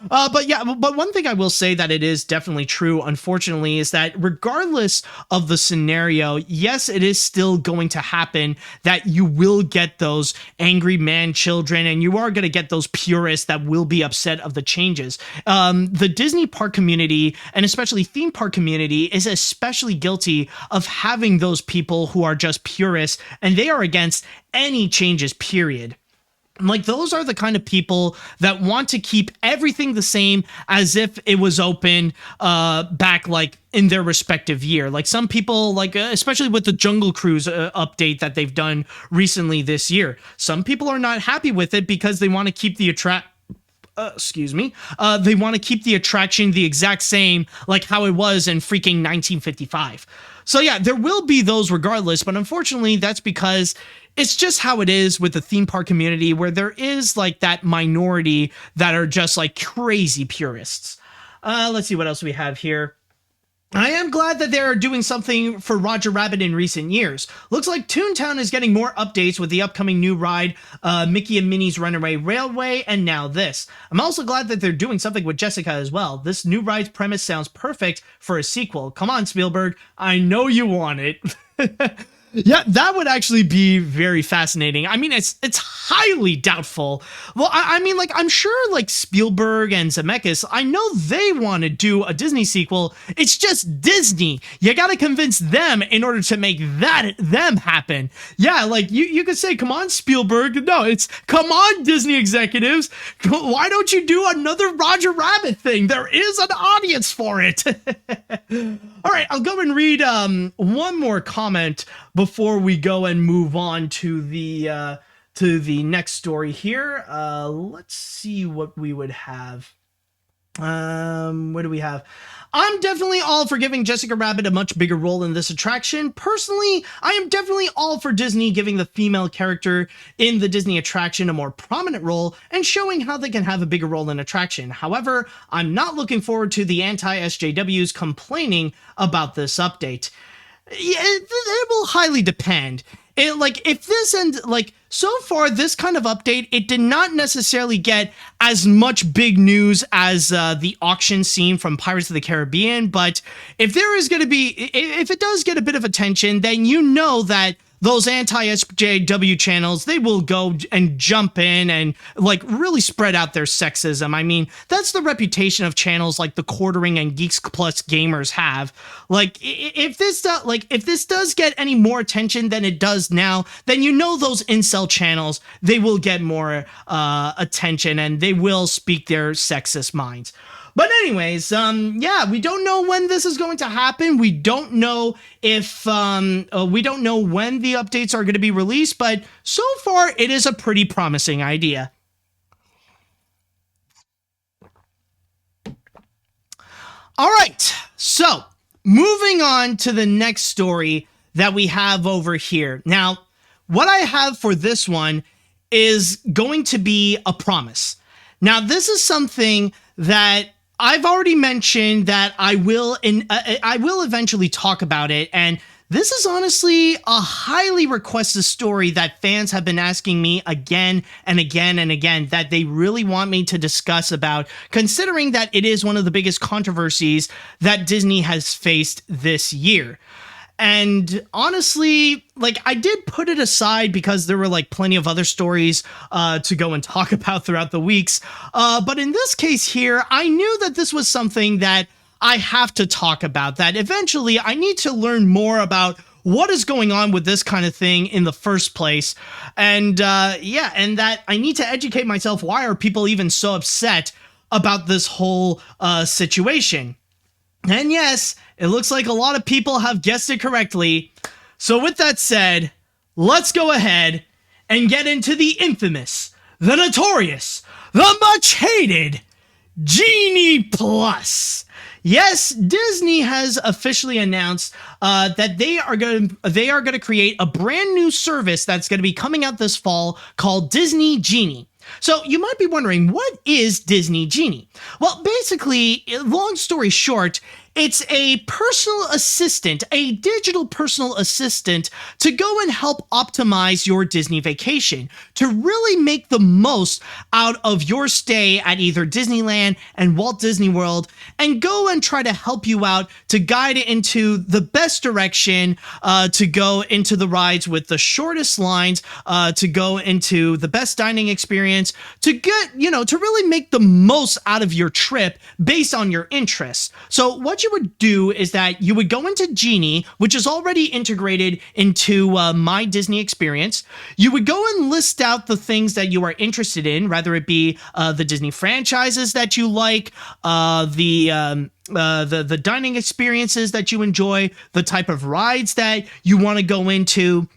But one thing I will say that it is definitely true, unfortunately, is that regardless of the scenario, yes, it is still going to happen that you will get those angry man children, and you are going to get those purists that will be upset of the changes. The Disney park community, and especially theme park community, is especially guilty of having those people who are just purists, and they are against any changes, period. Like, those are the kind of people that want to keep everything the same as if it was open back, like, in their respective year. Like, some people, like, especially with the Jungle Cruise update that they've done recently this year, some people are not happy with it because they want to keep the they want to keep the attraction the exact same like how it was in freaking 1955. So yeah, there will be those regardless, but unfortunately that's because it's just how it is with the theme park community, where there is like that minority that are just like crazy purists. Let's see what else we have here. I am glad that they're doing something for Roger Rabbit in recent years. Looks like Toontown is getting more updates with the upcoming new ride, Mickey and Minnie's Runaway Railway, and now this. I'm also glad that they're doing something with Jessica as well. This new ride's premise sounds perfect for a sequel. Come on, Spielberg. I know you want it. Yeah, that would actually be very fascinating. I mean, it's highly doubtful. Well, I mean, like, I'm sure, like, Spielberg and Zemeckis, I know they want to do a Disney sequel. It's just Disney. You got to convince them in order to make them happen. Yeah, like, you could say, come on, Spielberg. No, it's, come on, Disney executives. Why don't you do another Roger Rabbit thing? There is an audience for it. All right, I'll go and read one more comment before we go and move on to the next story here. Let's see what we would have. What do we have? I'm definitely all for giving Jessica Rabbit a much bigger role in this attraction. Personally, I am definitely all for Disney giving the female character in the Disney attraction a more prominent role and showing how they can have a bigger role in attraction. However, I'm not looking forward to the anti-SJWs complaining about this update. Yeah, it will highly depend. So far, this kind of update, it did not necessarily get as much big news as the auction scene from Pirates of the Caribbean, but if it does get a bit of attention, then you know that those anti-SJW channels, they will go and jump in and like really spread out their sexism. I mean, that's the reputation of channels like The Quartering and Geeks Plus Gamers have. Like, if this does get any more attention than it does now, then you know those incel channels, they will get more attention and they will speak their sexist minds. But anyways, yeah, we don't know when this is going to happen. We don't know if, we don't know when the updates are going to be released, but so far it is a pretty promising idea. All right, so moving on to the next story that we have over here. Now, what I have for this one is going to be a promise. Now, this is something that I've already mentioned that I will eventually talk about it, and this is honestly a highly requested story that fans have been asking me again and again and again that they really want me to discuss about, considering that it is one of the biggest controversies that Disney has faced this year. And honestly, like, I did put it aside because there were like plenty of other stories to go and talk about throughout the weeks. But in this case here, I knew that this was something that I have to talk about, that eventually I need to learn more about what is going on with this kind of thing in the first place. And and that I need to educate myself. Why are people even so upset about this whole situation? And yes, it looks like a lot of people have guessed it correctly. So with that said, let's go ahead and get into the infamous, the notorious, the much hated Genie Plus. Yes, Disney has officially announced that they are going to create a brand new service that's going to be coming out this fall called Disney Genie. So you might be wondering, what is Disney Genie? Well, basically, long story short, it's a personal assistant, a digital personal assistant to go and help optimize your Disney vacation, to really make the most out of your stay at either Disneyland and Walt Disney World, and go and try to help you out to guide it into the best direction, to go into the rides with the shortest lines, to go into the best dining experience, to get, to really make the most out of your trip based on your interests. So what you would do is that you would go into Genie, which is already integrated into My Disney Experience. You would go and list out the things that you are interested in, whether it be the Disney franchises that you like, the dining experiences that you enjoy, the type of rides that you want to go into.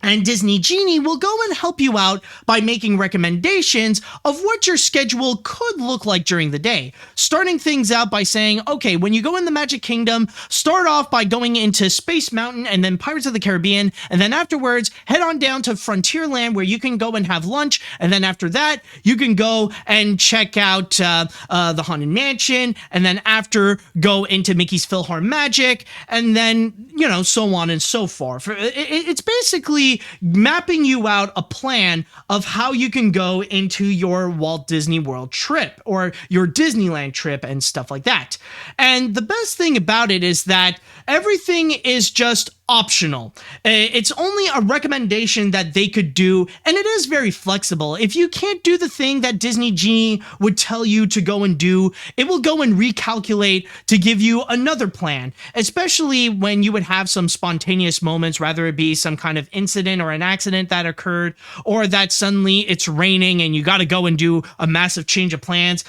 And Disney Genie will go and help you out by making recommendations of what your schedule could look like during the day. Starting things out by saying, okay, when you go in the Magic Kingdom, start off by going into Space Mountain and then Pirates of the Caribbean. And then afterwards, head on down to Frontierland where you can go and have lunch. And then after that, you can go and check out the Haunted Mansion. And then after, go into Mickey's PhilharMagic. And then, so on and so forth. It's basically mapping you out a plan of how you can go into your Walt Disney World trip or your Disneyland trip and stuff like that. And the best thing about it is that everything is just optional. It's only a recommendation that they could do, and it is very flexible. If you can't do the thing that Disney Genie would tell you to go and do, it will go and recalculate to give you another plan, especially when you would have some spontaneous moments, whether it be some kind of incident or an accident that occurred, or that suddenly it's raining and you got to go and do a massive change of plans.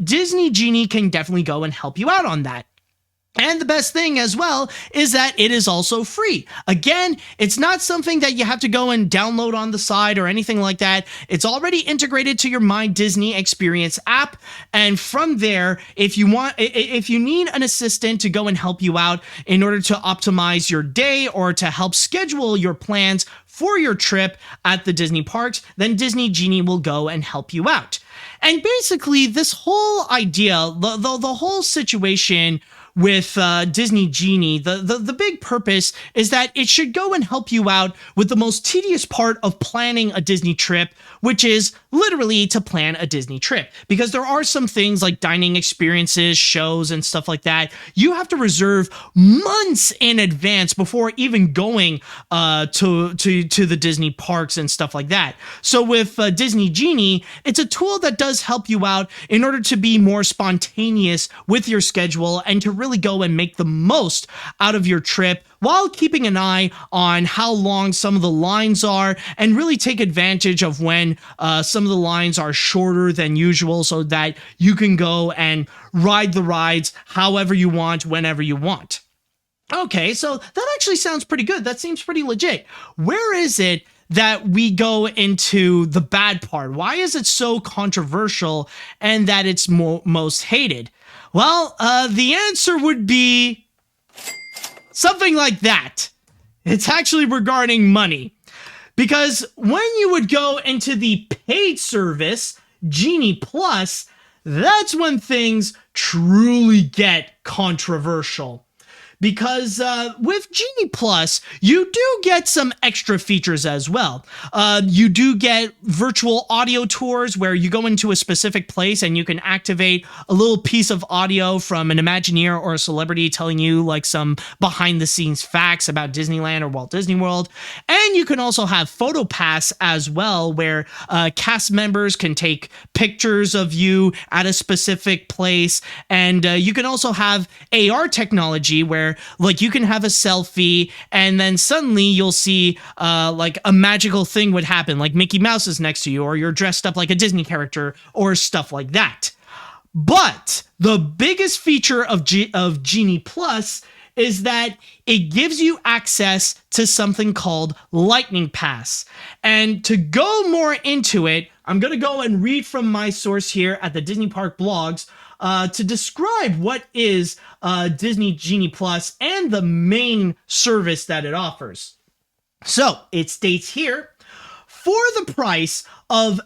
Disney Genie can definitely go and help you out on that. And the best thing as well is that it is also free. Again, it's not something that you have to go and download on the side or anything like that. It's already integrated to your My Disney Experience app. And from there, if you need an assistant to go and help you out in order to optimize your day or to help schedule your plans for your trip at the Disney parks, then Disney Genie will go and help you out. And basically, this whole idea, the whole situation with Disney Genie, the big purpose is that it should go and help you out with the most tedious part of planning a Disney trip, which is literally to plan a Disney trip. Because there are some things like dining experiences, shows, and stuff like that. You have to reserve months in advance before even going to the Disney parks and stuff like that. So with Disney Genie, it's a tool that does help you out in order to be more spontaneous with your schedule and to really go and make the most out of your trip while keeping an eye on how long some of the lines are and really take advantage of when some of the lines are shorter than usual so that you can go and ride the rides however you want, whenever you want. Okay, so that actually sounds pretty good. That seems pretty legit. Where is it that we go into the bad part? Why is it so controversial and that it's most hated? Well, the answer would be something like that. It's actually regarding money. Because when you would go into the paid service, Genie Plus, that's when things truly get controversial. Because with Genie Plus, you do get some extra features as well. You do get virtual audio tours where you go into a specific place and you can activate a little piece of audio from an Imagineer or a celebrity telling you like some behind the scenes facts about Disneyland or Walt Disney World. And you can also have FastPass as well, where cast members can take pictures of you at a specific place. And you can also have AR technology where where like you can have a selfie and then suddenly you'll see like a magical thing would happen, like Mickey Mouse is next to you, or you're dressed up like a Disney character, or stuff like that. But the biggest feature of Genie Plus is that it gives you access to something called Lightning Pass. And to go more into it, I'm going to go and read from my source here at the Disney Park blogs to describe what is Disney Genie Plus and the main service that it offers. So it states here, for the price of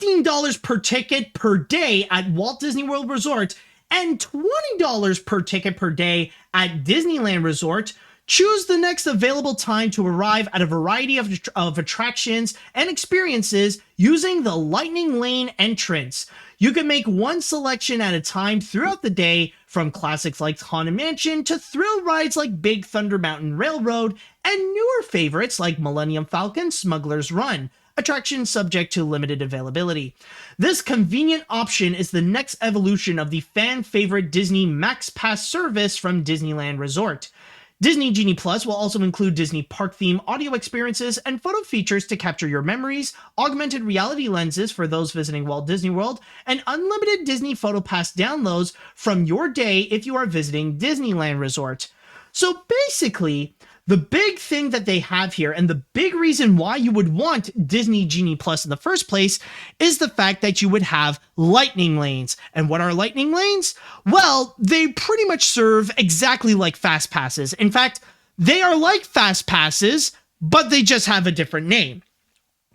$15 per ticket per day at Walt Disney World Resort and $20 per ticket per day at Disneyland Resort, choose the next available time to arrive at a variety of attractions and experiences using the Lightning Lane entrance. You can make one selection at a time throughout the day, from classics like Haunted Mansion to thrill rides like Big Thunder Mountain Railroad and newer favorites like Millennium Falcon, Smuggler's Run. Attractions subject to limited availability. This convenient option is the next evolution of the fan favorite Disney Max Pass service from Disneyland Resort. Disney Genie Plus will also include Disney park theme audio experiences and photo features to capture your memories, augmented reality lenses for those visiting Walt Disney World, and unlimited Disney PhotoPass downloads from your day if you are visiting Disneyland Resort. So basically, the big thing that they have here, and the big reason why you would want Disney Genie Plus in the first place, is the fact that you would have lightning lanes. And what are lightning lanes? Well, they pretty much serve exactly like fast passes. In fact, they are like fast passes, but they just have a different name.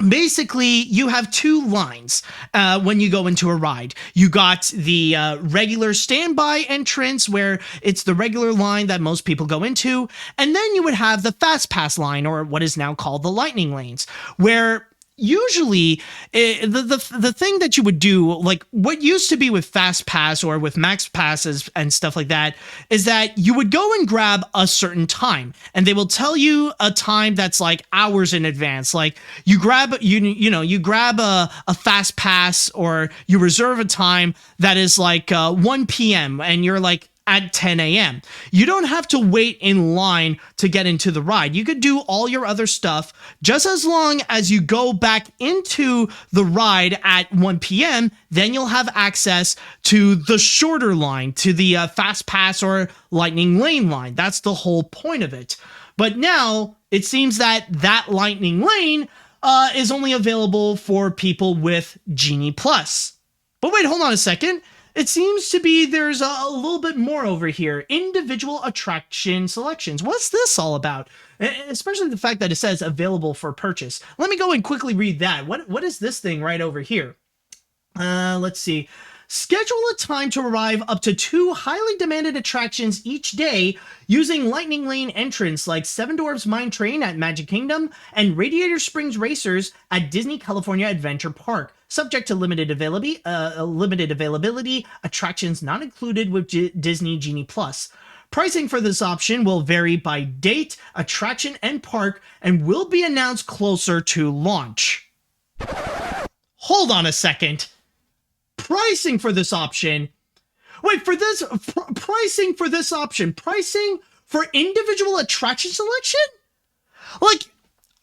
Basically, you have two lines when you go into a ride. You got the regular standby entrance, where it's the regular line that most people go into, and then you would have the fast pass line, or what is now called the lightning lanes, where usually the thing that you would do, like what used to be with fast pass or with max passes and stuff like that, is that you would go and grab a certain time, and they will tell you a time that's like hours in advance. Like you grab you grab a fast pass, or you reserve a time that is like 1 p.m. and you're like at 10 a.m. You don't have to wait in line to get into the ride. You could do all your other stuff just as long as you go back into the ride at 1 p.m. Then you'll have access to the shorter line, to the Fast Pass or Lightning Lane line. That's the whole point of it. But now it seems that Lightning Lane is only available for people with Genie Plus. But wait, hold on a second. It seems to be there's a little bit more over here. Individual attraction selections. What's this all about? Especially the fact that it says available for purchase. Let me go and quickly read that. What is this thing right over here? Let's see. Schedule a time to arrive up to 2 highly demanded attractions each day using Lightning Lane entrance like Seven Dwarfs Mine Train at Magic Kingdom and Radiator Springs Racers at Disney California Adventure Park. Subject to limited availability, attractions not included with Disney Genie Plus. Pricing for this option will vary by date, attraction, and park, and will be announced closer to launch. Hold on a second. Pricing for this option. Wait, for this pricing for this option, pricing for individual attraction selection? Like,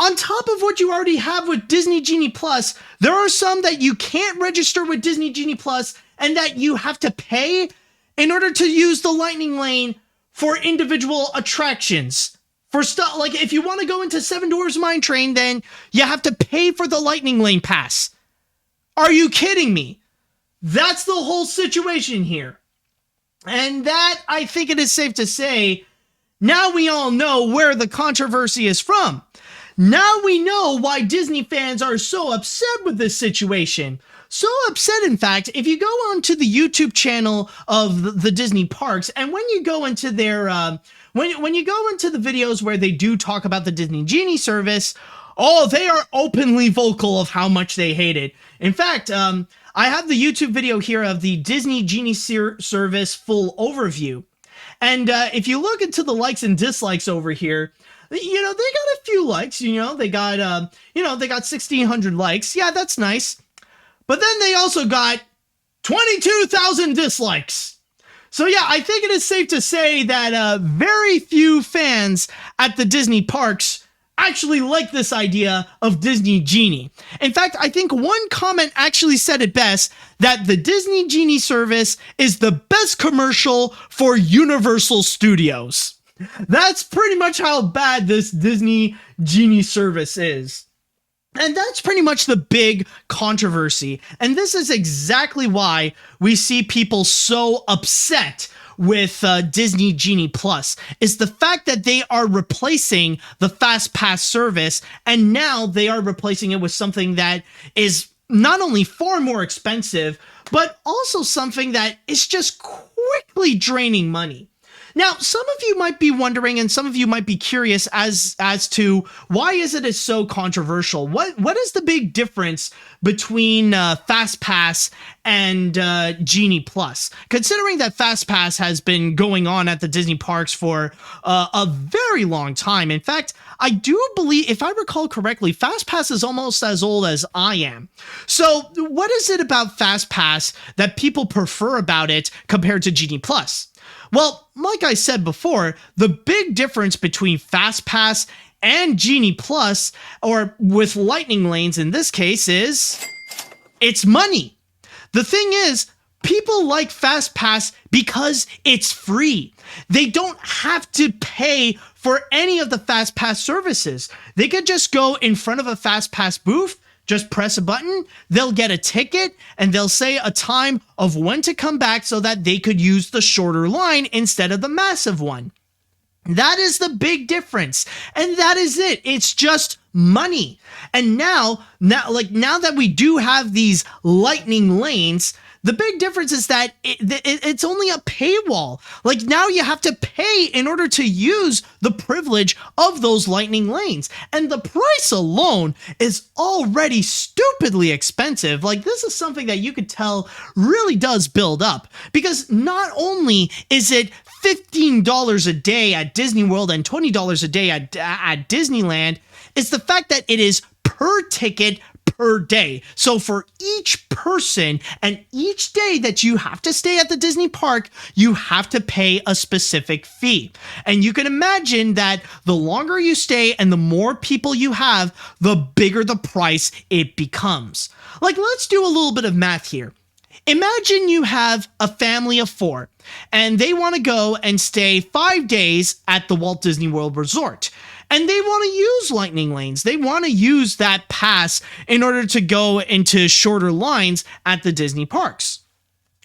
on top of what you already have with Disney Genie Plus, there are some that you can't register with Disney Genie Plus and that you have to pay in order to use the Lightning Lane for individual attractions. For stuff like if you want to go into Seven Dwarfs Mine Train, then you have to pay for the Lightning Lane pass. Are you kidding me? That's the whole situation here. And that, I think it is safe to say, now we all know where the controversy is from. Now we know why Disney fans are so upset with this situation. So upset, in fact, if you go onto the YouTube channel of the Disney parks, and when you go into their, when you go into the videos where they do talk about the Disney Genie service, oh, they are openly vocal of how much they hate it. In fact, I have the YouTube video here of the Disney Genie service full overview. And if you look into the likes and dislikes over here, you know, they got a few likes, you know, they got 1,600 likes. Yeah, that's nice. But then they also got 22,000 dislikes. So yeah, I think it is safe to say that very few fans at the Disney parks actually like this idea of Disney Genie. In fact, I think one comment actually said it best, that the Disney Genie service is the best commercial for Universal Studios. That's pretty much how bad this Disney Genie service is. And that's pretty much the big controversy. And this is exactly why we see people so upset with Disney Genie Plus, is the fact that they are replacing the FastPass service, and now they are replacing it with something that is not only far more expensive, but also something that is just quickly draining money. Now, some of you might be wondering, and some of you might be curious as to why is it so controversial? What is the big difference between FastPass and Genie Plus? Considering that FastPass has been going on at the Disney parks for a very long time. In fact, I do believe, if I recall correctly, FastPass is almost as old as I am. So what is it about FastPass that people prefer about it compared to Genie Plus? Well, like I said before, the big difference between FastPass and Genie Plus, or with lightning lanes in this case, is it's money. The thing is, people like FastPass because it's free. They don't have to pay for any of the FastPass services. They could just go in front of a FastPass booth, just press a button, they'll get a ticket, and they'll say a time of when to come back so that they could use the shorter line instead of the massive one. That is the big difference. And that is it. It's just money. And now that we do have these lightning lanes, the big difference is that it's only a paywall. Like, now you have to pay in order to use the privilege of those lightning lanes. And the price alone is already stupidly expensive. Like, this is something that you could tell really does build up. Because not only is it $15 a day at Disney World and $20 a day at Disneyland, it's the fact that it is per ticket per day. So for each person and each day that you have to stay at the Disney park, you have to pay a specific fee. And you can imagine that the longer you stay and the more people you have, the bigger the price it becomes. Like, let's do a little bit of math here. Imagine you have a family of 4 and they want to go and stay 5 days at the Walt Disney World Resort. And they want to use lightning lanes. They want to use that pass in order to go into shorter lines at the Disney parks.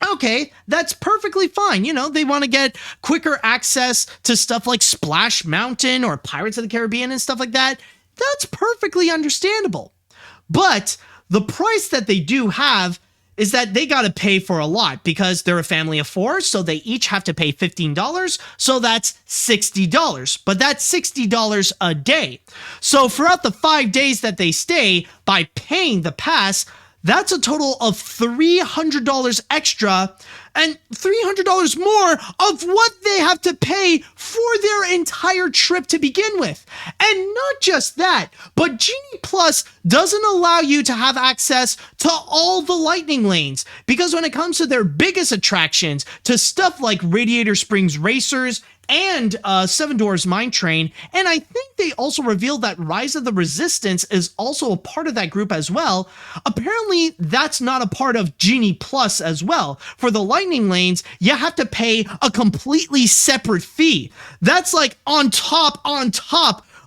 Okay, that's perfectly fine. You know, they want to get quicker access to stuff like Splash Mountain or Pirates of the Caribbean and stuff like that. That's perfectly understandable. But the price that they do have is that they got to pay for a lot because they're a family of 4, so they each have to pay $15, so that's $60. But that's $60 a day. So throughout the 5 days that they stay, by paying the pass, that's a total of $300 extra and $300 more of what they have to pay for their entire trip to begin with. And not just that, but Genie Plus doesn't allow you to have access to all the lightning lanes, because when it comes to their biggest attractions, to stuff like Radiator Springs Racers and Seven Dwarfs Mine Train, and I think they also revealed that Rise of the Resistance is also a part of that group as well. Apparently, that's not a part of Genie Plus as well. For the lightning lanes, you have to pay a completely separate fee. That's like on top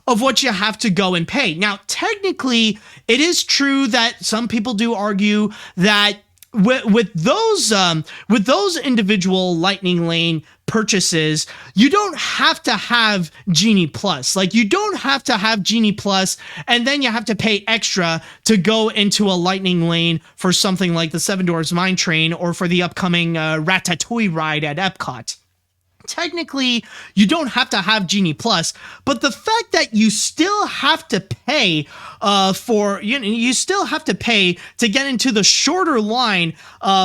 of what you have to go and pay. Now, technically, it is true that some people do argue that with those individual lightning lane purchases, you don't have to have Genie Plus. Like, you don't have to have Genie Plus and then you have to pay extra to go into a lightning lane for something like the Seven Dwarfs Mine Train or for the upcoming Ratatouille ride at Epcot. Technically, you don't have to have Genie Plus, but the fact that you still have to pay you still have to pay to get into the shorter line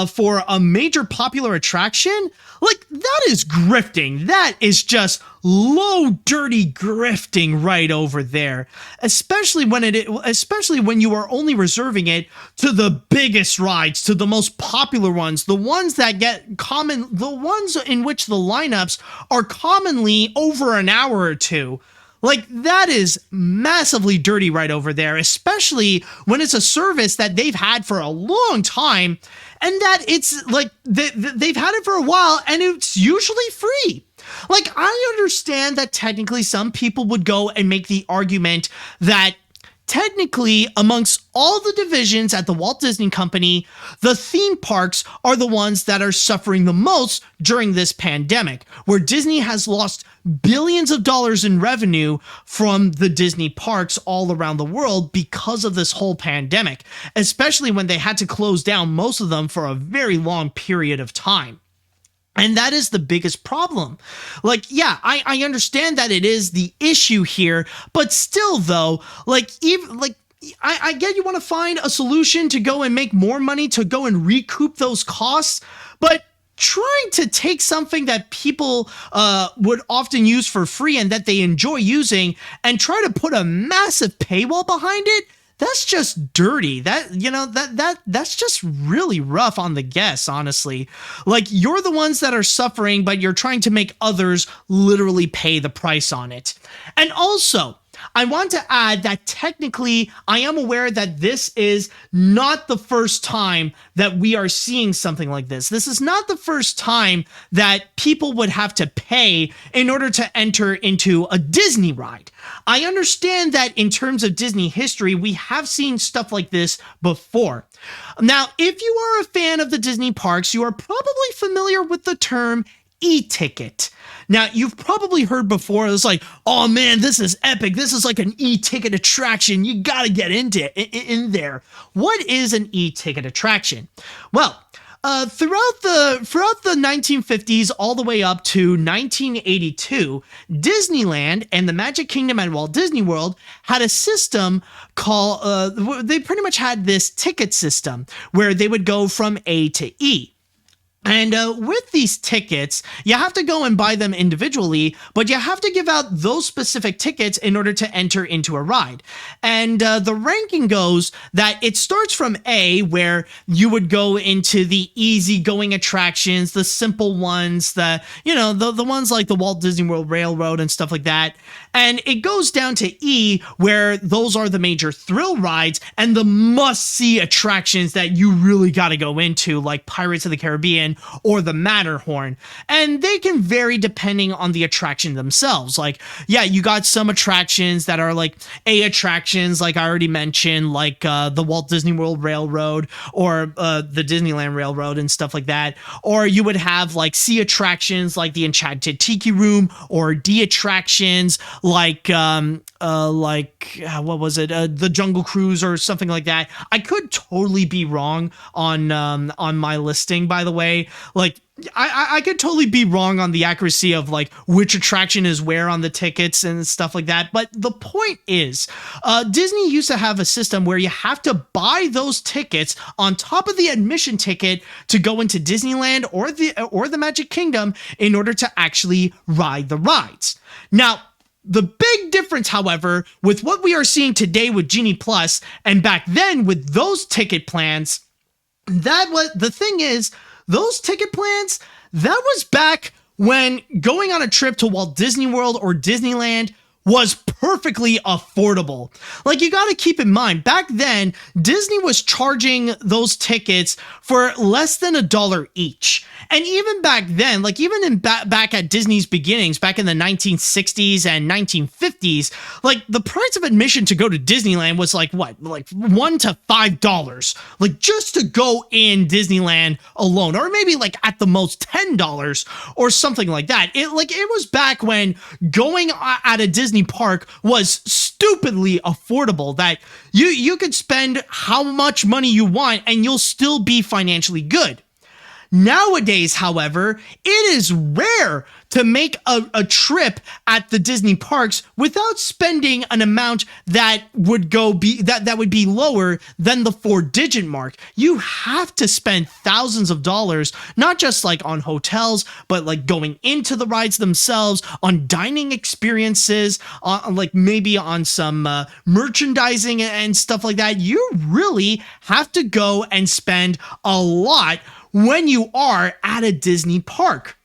for a major popular attraction. Like, that is grifting. That is just low, dirty grifting right over there. Especially when you are only reserving it to the biggest rides, to the most popular ones, the ones that get common, the ones in which the lineups are commonly over an hour or two. Like, that is massively dirty right over there, especially when it's a service that they've had for a long time, and that it's like they've had it for a while and it's usually free. Like, I understand that technically some people would go and make the argument that technically, amongst all the divisions at the Walt Disney Company, the theme parks are the ones that are suffering the most during this pandemic, where Disney has lost billions of dollars in revenue from the Disney parks all around the world because of this whole pandemic, especially when they had to close down most of them for a very long period of time. And that is the biggest problem. Like, yeah, I understand that it is the issue here, but still, though, like, even like, I get you want to find a solution to go and make more money to go and recoup those costs, but trying to take something that people would often use for free and that they enjoy using and try to put a massive paywall behind it, that's just dirty. That's just really rough on the guests, honestly. Like, you're the ones that are suffering, but you're trying to make others literally pay the price on it. And also, I want to add that technically, I am aware that this is not the first time that we are seeing something like this. This is not the first time that people would have to pay in order to enter into a Disney ride. I understand that in terms of Disney history, we have seen stuff like this before. Now, if you are a fan of the Disney parks, you are probably familiar with the term e-ticket. Now, you've probably heard before, it's like, oh man, this is epic. This is like an e-ticket attraction. You gotta get in there. What is an e-ticket attraction? Well, throughout the 1950s all the way up to 1982, Disneyland and the Magic Kingdom at Walt Disney World had a system called, they pretty much had this ticket system where they would go from A to E. And with these tickets, you have to go and buy them individually, but you have to give out those specific tickets in order to enter into a ride. And the ranking goes that it starts from A, where you would go into the easygoing attractions, the simple ones, the ones like the Walt Disney World Railroad and stuff like that. And it goes down to E, where those are the major thrill rides and the must-see attractions that you really got to go into, like Pirates of the Caribbean or the Matterhorn. And they can vary depending on the attraction themselves. Like, yeah, you got some attractions that are like A attractions, like I already mentioned, like the Walt Disney World Railroad or the Disneyland Railroad and stuff like that. Or you would have like C attractions like the Enchanted Tiki Room, or D attractions like what was it? The Jungle Cruise or something like that. I could totally be wrong on my listing, by the way. Like, I could totally be wrong on the accuracy of like which attraction is where on the tickets and stuff like that. But the point is, Disney used to have a system where you have to buy those tickets on top of the admission ticket to go into Disneyland or the Magic Kingdom in order to actually ride the rides. Now, the big difference, however, with what we are seeing today with Genie Plus and back then with those ticket plans, those ticket plans, that was back when going on a trip to Walt Disney World or Disneyland was perfectly affordable. Like, you got to keep in mind, back then, Disney was charging those tickets for less than $1 each. And even back then, like even back at Disney's beginnings, back in the 1960s and 1950s, like the price of admission to go to Disneyland was like what? Like $1 to $5, like just to go in Disneyland alone, or maybe like at the most $10 or something like that. It was back when going at a Disney park was stupidly affordable, that you could spend how much money you want and you'll still be financially good. Nowadays, however, it is rare to make a trip at the Disney parks without spending an amount that would be lower than the 4-digit mark. You have to spend thousands of dollars, not just like on hotels, but like going into the rides themselves, on dining experiences, on like maybe on some merchandising and stuff like that. You really have to go and spend a lot when you are at a Disney park.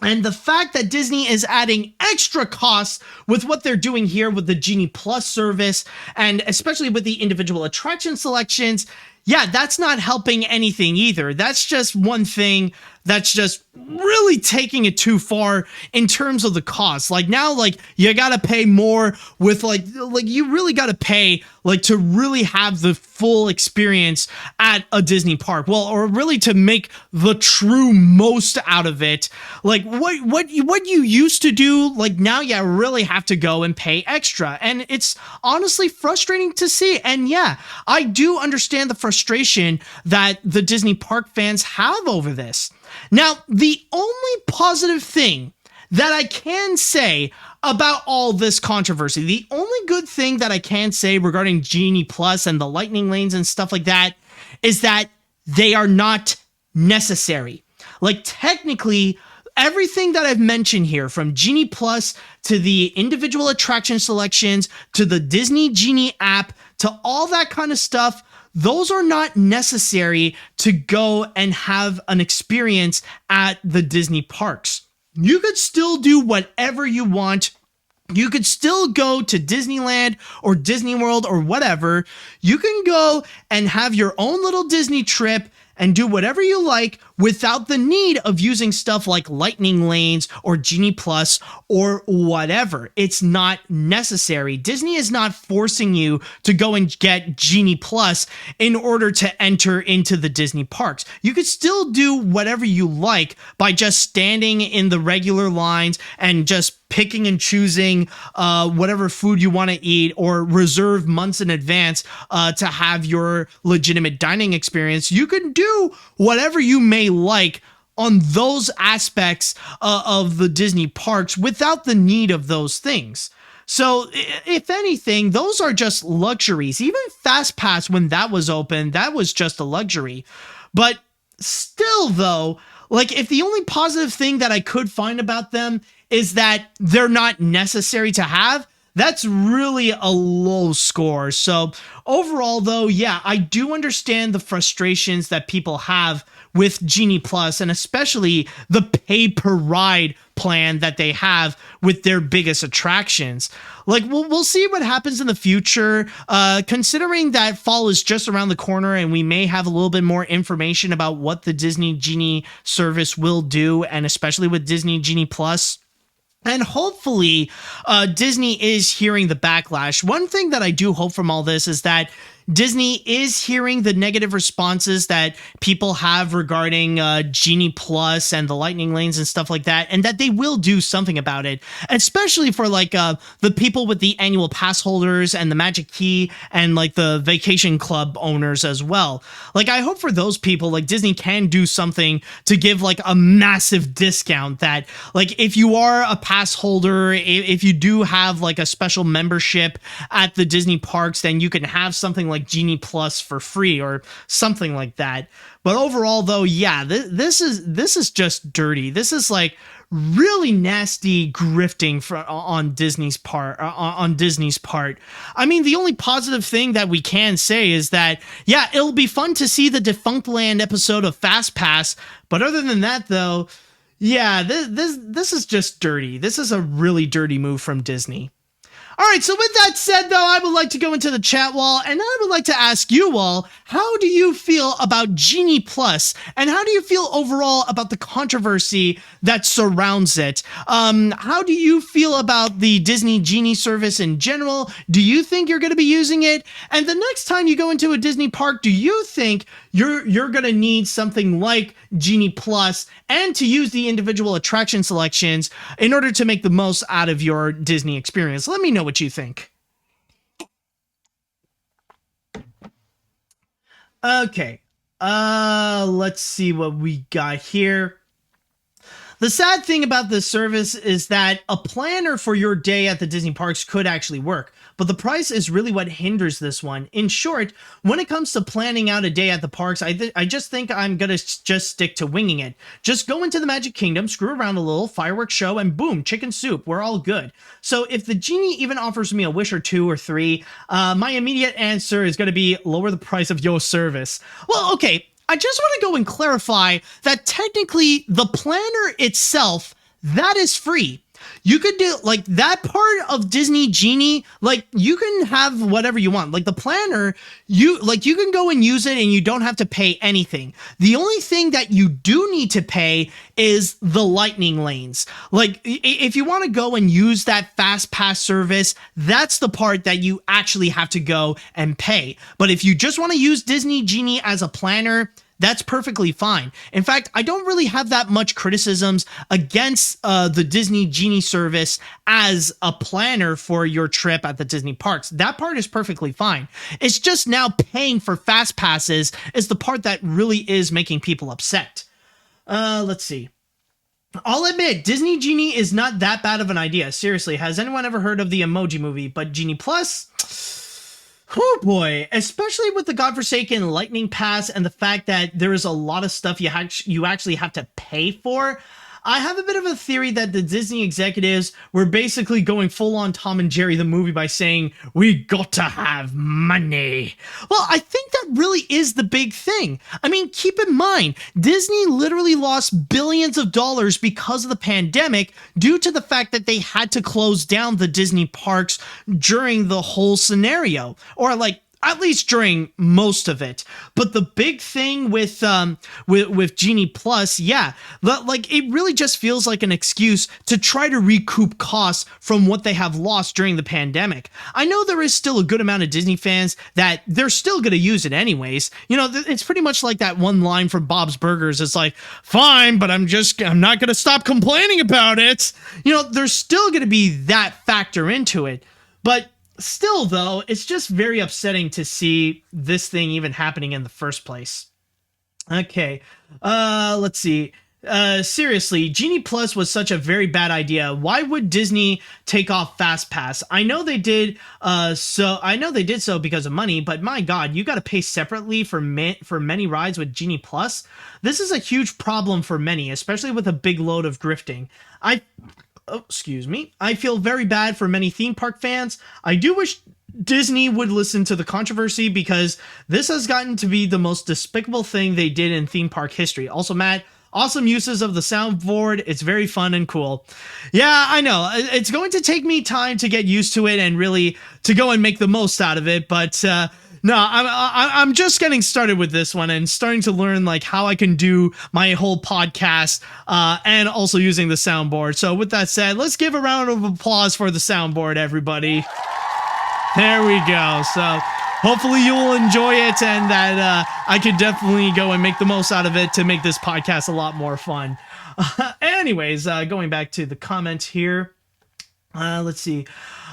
And the fact that Disney is adding extra costs with what they're doing here with the Genie Plus service, and especially with the individual attraction selections, yeah, that's not helping anything either. That's just one thing that's just really taking it too far in terms of the cost. Like now, like you gotta pay more with like you really gotta pay like to really have the full experience at a Disney park. Well, or really to make the true most out of it. Like what you used to do, like now you really have to go and pay extra. And it's honestly frustrating to see. And yeah, I do understand the frustration that the Disney park fans have over this. Now, the only positive thing that I can say about all this controversy, the only good thing that I can say regarding Genie Plus and the lightning lanes and stuff like that, is that they are not necessary. Like technically, everything that I've mentioned here, from Genie Plus to the individual attraction selections to the Disney Genie app to all that kind of stuff, those are not necessary to go and have an experience at the Disney parks. You could still do whatever you want. You could still go to Disneyland or Disney World or whatever. You can go and have your own little Disney trip and do whatever you like without the need of using stuff like lightning lanes or Genie Plus or whatever. It's not necessary. Disney is not forcing you to go and get Genie Plus in order to enter into the Disney parks. You could still do whatever you like by just standing in the regular lines and just picking and choosing whatever food you want to eat, or reserve months in advance to have your legitimate dining experience. You can do whatever you may like on those aspects of the Disney parks without the need of those things. So if anything, those are just luxuries. Even FastPass, when that was open, that was just a luxury. But still though, like if the only positive thing that I could find about them is that they're not necessary to have, that's really a low score. So overall though, yeah, I do understand the frustrations that people have with Genie Plus, and especially the pay per ride plan that they have with their biggest attractions. Like we'll see what happens in the future, considering that fall is just around the corner and we may have a little bit more information about what the Disney Genie service will do, and especially with Disney Genie Plus. And hopefully, Disney is hearing the backlash. One thing that I do hope from all this is that Disney is hearing the negative responses that people have regarding Genie Plus and the lightning lanes and stuff like that, and that they will do something about it, especially for like the people with the annual pass holders and the Magic Key and like the vacation club owners as well. Like I hope for those people, like Disney can do something to give like a massive discount, that like if you are a pass holder, if you do have like a special membership at the Disney parks, then you can have something like Genie Plus for free or something like that. But overall though, yeah, this is just dirty. This is like really nasty grifting on Disney's part. I mean, the only positive thing that we can say is that, yeah, it'll be fun to see the Defunct Land episode of FastPass. But other than that though, yeah, this is just dirty. This is a really dirty move from Disney. All right, so with that said, though, I would like to go into the chat wall, and I would like to ask you all, how do you feel about Genie Plus, and how do you feel overall about the controversy that surrounds it? How do you feel about the Disney Genie service in general? Do you think you're going to be using it? And the next time you go into a Disney park, do you think you're going to need something like Genie Plus and to use the individual attraction selections in order to make the most out of your Disney experience? Let me know what you think. Okay, Let's see what we got here. The sad thing about this service is that a planner for your day at the Disney parks could actually work, but the price is really what hinders this one. In short, when it comes to planning out a day at the parks, I just think I'm gonna just stick to winging it. Just go into the Magic Kingdom, screw around a little, fireworks show, and boom, chicken soup, we're all good. So if the Genie even offers me a wish or two or three, my immediate answer is gonna be lower the price of your service. Well, okay, I just want to go and clarify that technically the planner itself, that is free. You could do like that part of Disney Genie, like you can have whatever you want. Like the planner, you can go and use it and you don't have to pay anything. The only thing that you do need to pay is the lightning lanes. Like if you want to go and use that FastPass service, that's the part that you actually have to go and pay. But if you just want to use Disney Genie as a planner, that's perfectly fine. In fact, I don't really have that much criticisms against the Disney Genie service as a planner for your trip at the Disney parks. That part is perfectly fine. It's just now paying for fast passes is the part that really is making people upset. Let's see. I'll admit, Disney Genie is not that bad of an idea. Seriously, has anyone ever heard of the Emoji Movie? But Genie Plus? Oh boy, especially with the godforsaken Lightning Pass and the fact that there is a lot of stuff you actually have to pay for. I have a bit of a theory that the Disney executives were basically going full on Tom and Jerry the movie by saying, we got to have money. Well, I think that really is the big thing. I mean, keep in mind, Disney literally lost billions of dollars because of the pandemic due to the fact that they had to close down the Disney parks during the whole scenario. Or like, at least during most of it. But the big thing with Genie Plus, yeah, like it really just feels like an excuse to try to recoup costs from what they have lost during the pandemic. I know there is still a good amount of Disney fans that they're still going to use it anyways. You know, it's pretty much like that one line from Bob's Burgers. It's like, fine, but I'm not going to stop complaining about it. You know, there's still going to be that factor into it. But still, though, it's just very upsetting to see this thing even happening in the first place. Okay, let's see. Seriously, Genie Plus was such a very bad idea. Why would Disney take off FastPass? I know they did so because of money, but my God, you got to pay separately for many rides with Genie Plus. This is a huge problem for many, especially with a big load of grifting. I feel very bad for many theme park fans. I do wish Disney would listen to the controversy because this has gotten to be the most despicable thing they did in theme park history. Also, Matt, awesome uses of the soundboard. It's very fun and cool. Yeah, I know. It's going to take me time to get used to it and really to go and make the most out of it, but no, I'm just getting started with this one and starting to learn like how I can do my whole podcast and also using the soundboard. So with that said, let's give a round of applause for the soundboard, everybody. There we go. So hopefully you will enjoy it and that I could definitely go and make the most out of it to make this podcast a lot more fun. Anyways, going back to the comments here. Let's see.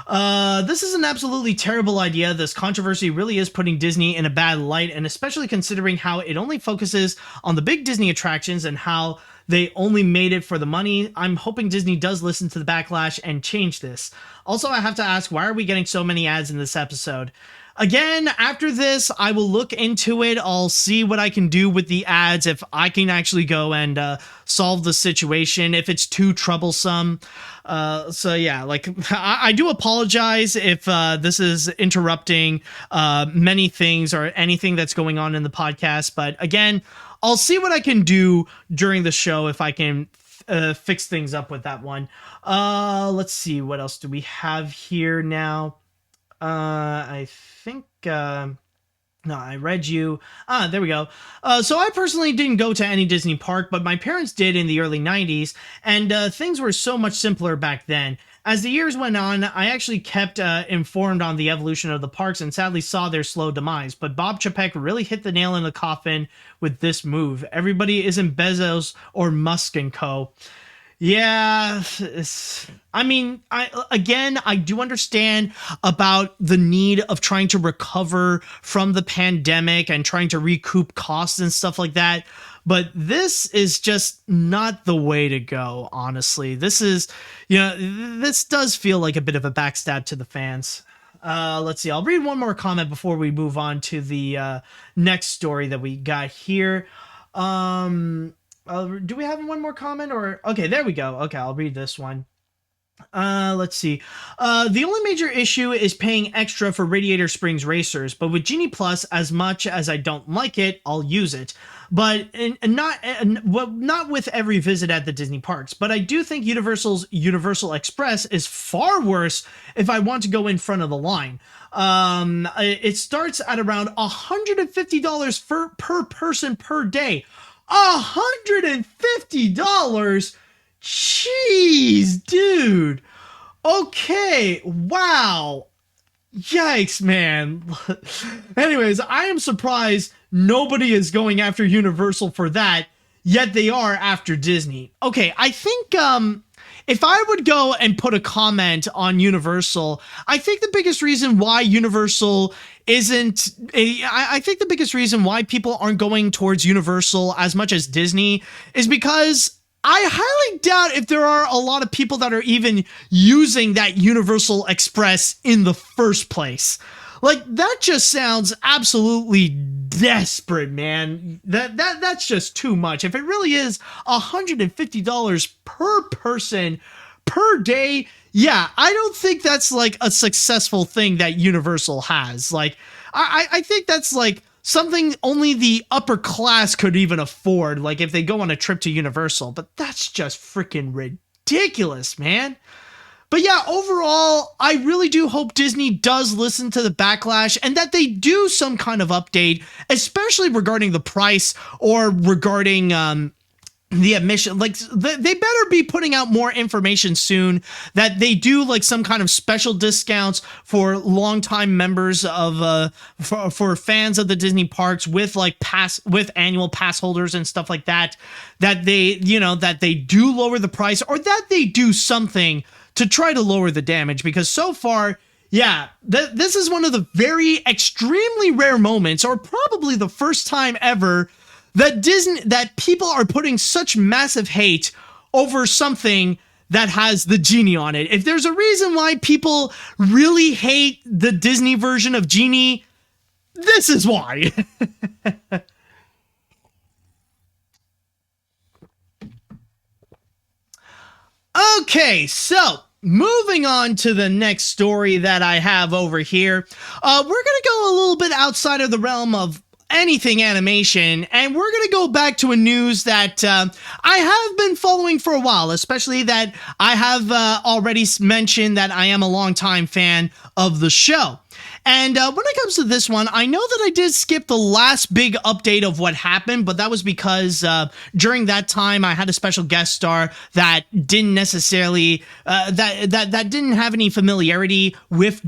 This is an absolutely terrible idea. This controversy really is putting Disney in a bad light, and especially considering how it only focuses on the big Disney attractions and how they only made it for the money. I'm hoping Disney does listen to the backlash and change this. Also, I have to ask, why are we getting so many ads in this episode? Again, after this, I will look into it. I'll see what I can do with the ads, if I can actually go and solve the situation, if it's too troublesome. So yeah, like I do apologize if this is interrupting many things or anything that's going on in the podcast. But again, I'll see what I can do during the show if I can fix things up with that one. Let's see, what else do we have here now? I think, no, I read you. There we go. So I personally didn't go to any Disney park, but my parents did in the early 90s, and things were so much simpler back then. As the years went on, I actually kept informed on the evolution of the parks and sadly saw their slow demise, but Bob Chapek really hit the nail in the coffin with this move. Everybody isn't Bezos or Musk and co. Yeah, I mean, I do understand about the need of trying to recover from the pandemic and trying to recoup costs and stuff like that. But this is just not the way to go, honestly. This is, this does feel like a bit of a backstab to the fans. Let's see. I'll read one more comment before we move on to the next story that we got here. Do we have one more comment or? Okay, there we go. Okay, I'll read this one. Let's see. The only major issue is paying extra for Radiator Springs Racers, but with Genie Plus, as much as I don't like it, I'll use it. But not with every visit at the Disney parks. But I do think Universal's Universal Express is far worse if I want to go in front of the line. It starts at around $150 per person per day. $150? Jeez, dude. Okay, wow. Yikes, man. Anyways, I am surprised nobody is going after Universal for that, yet they are after Disney. Okay, I think if I would go and put a comment on Universal, I think the biggest reason why Universal I think the biggest reason why people aren't going towards Universal as much as Disney is because I highly doubt if there are a lot of people that are even using that Universal Express in the first place. Like, that just sounds absolutely desperate, man. That's just too much. If it really is $150 per person per day, yeah, I don't think that's like a successful thing that Universal has. Like, I think that's like something only the upper class could even afford, like if they go on a trip to Universal. But that's just freaking ridiculous, man. But yeah, overall, I really do hope Disney does listen to the backlash and that they do some kind of update, especially regarding the price or regarding the admission. Like, they better be putting out more information soon that they do like some kind of special discounts for longtime members of for fans of the Disney parks with like with annual pass holders and stuff like that, that they that they do lower the price or that they do something to try to lower the damage. Because so far, yeah, this is one of the very extremely rare moments, or probably the first time ever, that people are putting such massive hate over something that has the Genie on it. If there's a reason why people really hate the Disney version of Genie, this is why. Okay, so moving on to the next story that I have over here. We're going to go a little bit outside of the realm of anything animation, and we're going to go back to a news that I have been following for a while, especially that I have already mentioned that I am a longtime fan of the show. And when it comes to this one, I know that I did skip the last big update of what happened, but that was because during that time I had a special guest star that didn't necessarily that didn't have any familiarity with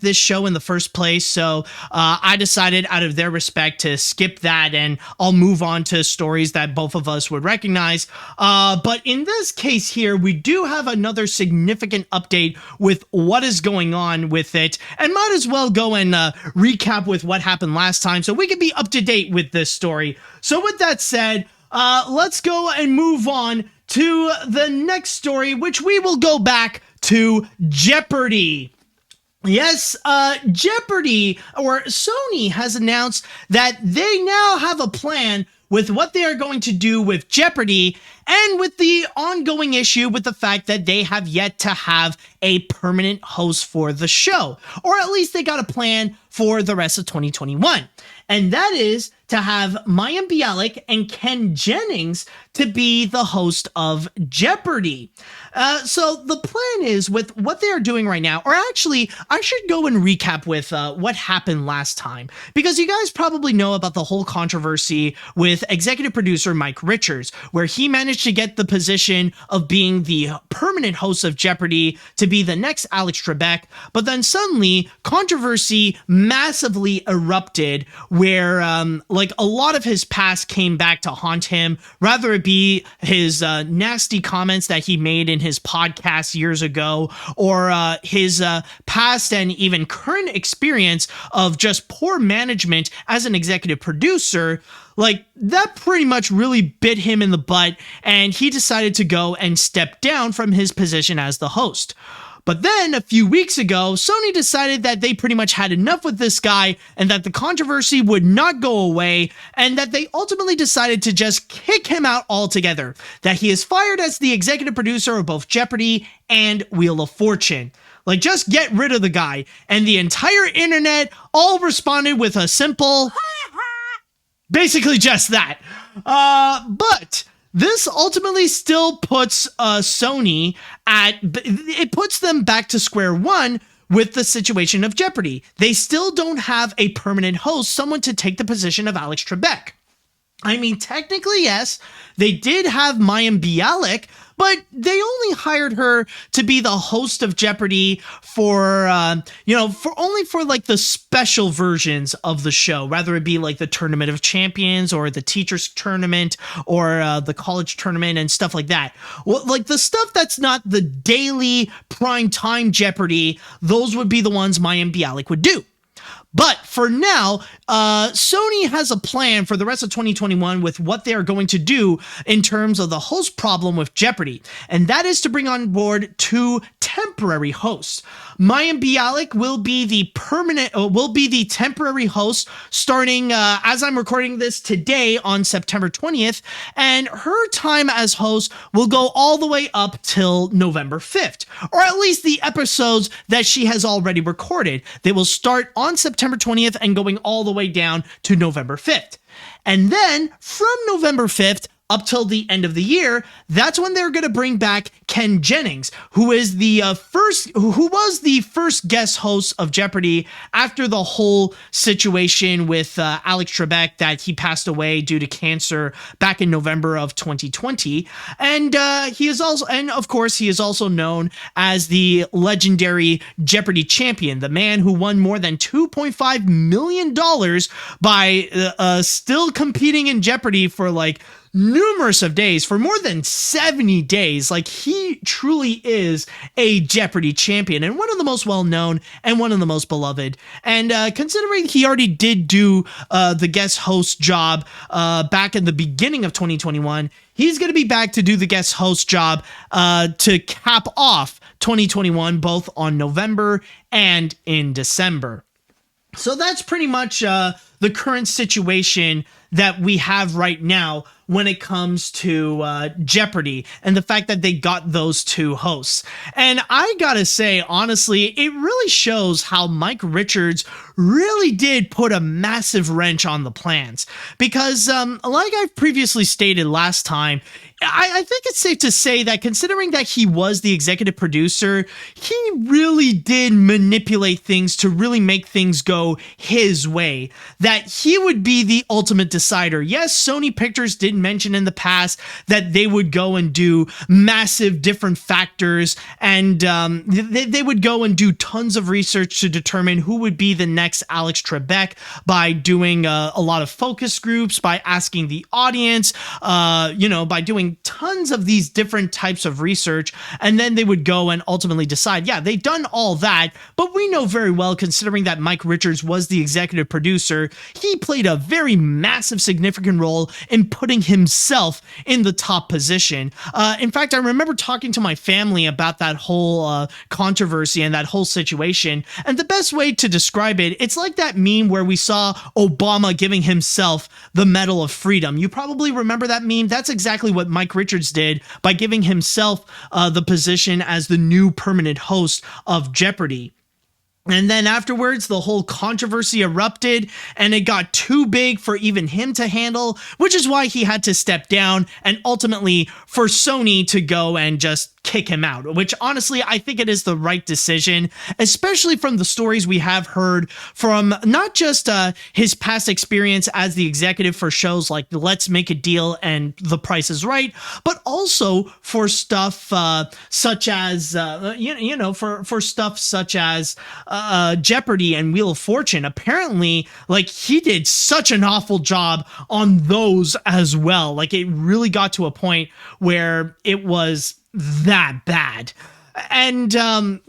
this show in the first place. So I decided, out of their respect, to skip that, and I'll move on to stories that both of us would recognize. But in this case here, we do have another significant update with what is going on with it, and might as well go and recap with what happened last time so we can be up to date with this story. So with that said, let's go and move on to the next story, which we will go back to Jeopardy. Yes, Jeopardy, or Sony, has announced that they now have a plan with what they are going to do with Jeopardy, and with the ongoing issue with the fact that they have yet to have a permanent host for the show, or at least they got a plan for the rest of 2021. And that is to have Mayim Bialik and Ken Jennings to be the host of Jeopardy. So the plan is, with what they are doing right now, or actually, I should go and recap with what happened last time, because you guys probably know about the whole controversy with executive producer Mike Richards, where he managed to get the position of being the permanent host of Jeopardy to be the next Alex Trebek, but then suddenly controversy massively erupted where like a lot of his past came back to haunt him, rather it be his nasty comments that he made in his podcast years ago, or his past and even current experience of just poor management as an executive producer. Like, that pretty much really bit him in the butt, and he decided to go and step down from his position as the host. But then, a few weeks ago, Sony decided that they pretty much had enough with this guy, and that the controversy would not go away, and that they ultimately decided to just kick him out altogether. That he is fired as the executive producer of both Jeopardy and Wheel of Fortune. Like, just get rid of the guy. And the entire internet all responded with a simple... basically just that. But this ultimately still puts Sony it puts them back to square one with the situation of Jeopardy. They still don't have a permanent host, someone to take the position of Alex Trebek. I mean, technically, yes, they did have Mayim Bialik, but they only hired her to be the host of Jeopardy for like the special versions of the show, rather it be like the Tournament of Champions or the Teachers Tournament or the College Tournament and stuff like that. Well, like the stuff that's not the daily prime time Jeopardy, those would be the ones Mayim Bialik would do. But for now, Sony has a plan for the rest of 2021 with what they are going to do in terms of the host problem with Jeopardy, and that is to bring on board 2 temporary hosts. Mayim Bialik will be the temporary host starting as I'm recording this today on September 20th, and her time as host will go all the way up till November 5th, or at least the episodes that she has already recorded. They will start on September 20th and going all the way down to November 5th. And then from November 5th up till the end of the year, that's when they're going to bring back Ken Jennings, who was the first guest host of Jeopardy after the whole situation with Alex Trebek, that he passed away due to cancer back in November of 2020. And he is also known as the legendary Jeopardy champion, the man who won more than $2.5 million by still competing in Jeopardy for like numerous of days, for more than 70 days. Like, he truly is a Jeopardy champion, and one of the most well-known and one of the most beloved. And considering he already did do the guest host job back in the beginning of 2021, he's going to be back to do the guest host job to cap off 2021, both on November and in December. So that's pretty much the current situation that we have right now when it comes to Jeopardy and the fact that they got those 2 hosts. And I gotta say, honestly, it really shows how Mike Richards really did put a massive wrench on the plans. Because like I've previously stated last time, I think it's safe to say that considering that he was the executive producer, he really did manipulate things to really make things go his way. That he would be the ultimate decider. Yes, Sony Pictures did mention in the past that they would go and do massive different factors, and they would go and do tons of research to determine who would be the next Alex Trebek by doing a lot of focus groups, by asking the audience, by doing tons of these different types of research, and then they would go and ultimately decide, yeah, they've done all that, but we know very well, considering that Mike Richards was the executive producer, he played a very massive, significant role in putting himself in the top position. In fact, I remember talking to my family about that whole controversy and that whole situation, and the best way to describe it, it's like that meme where we saw Obama giving himself the Medal of Freedom. You probably remember that meme. That's exactly what Mike Richards did by giving himself the position as the new permanent host of Jeopardy. And then afterwards, the whole controversy erupted, and it got too big for even him to handle, which is why he had to step down, and ultimately for Sony to go and just kick him out, which honestly, I think it is the right decision, especially from the stories we have heard from not just his past experience as the executive for shows like Let's Make a Deal and The Price is Right, but also for stuff such as, for stuff such as Jeopardy and Wheel of Fortune. Apparently, like, he did such an awful job on those as well. Like, it really got to a point where it was that bad. And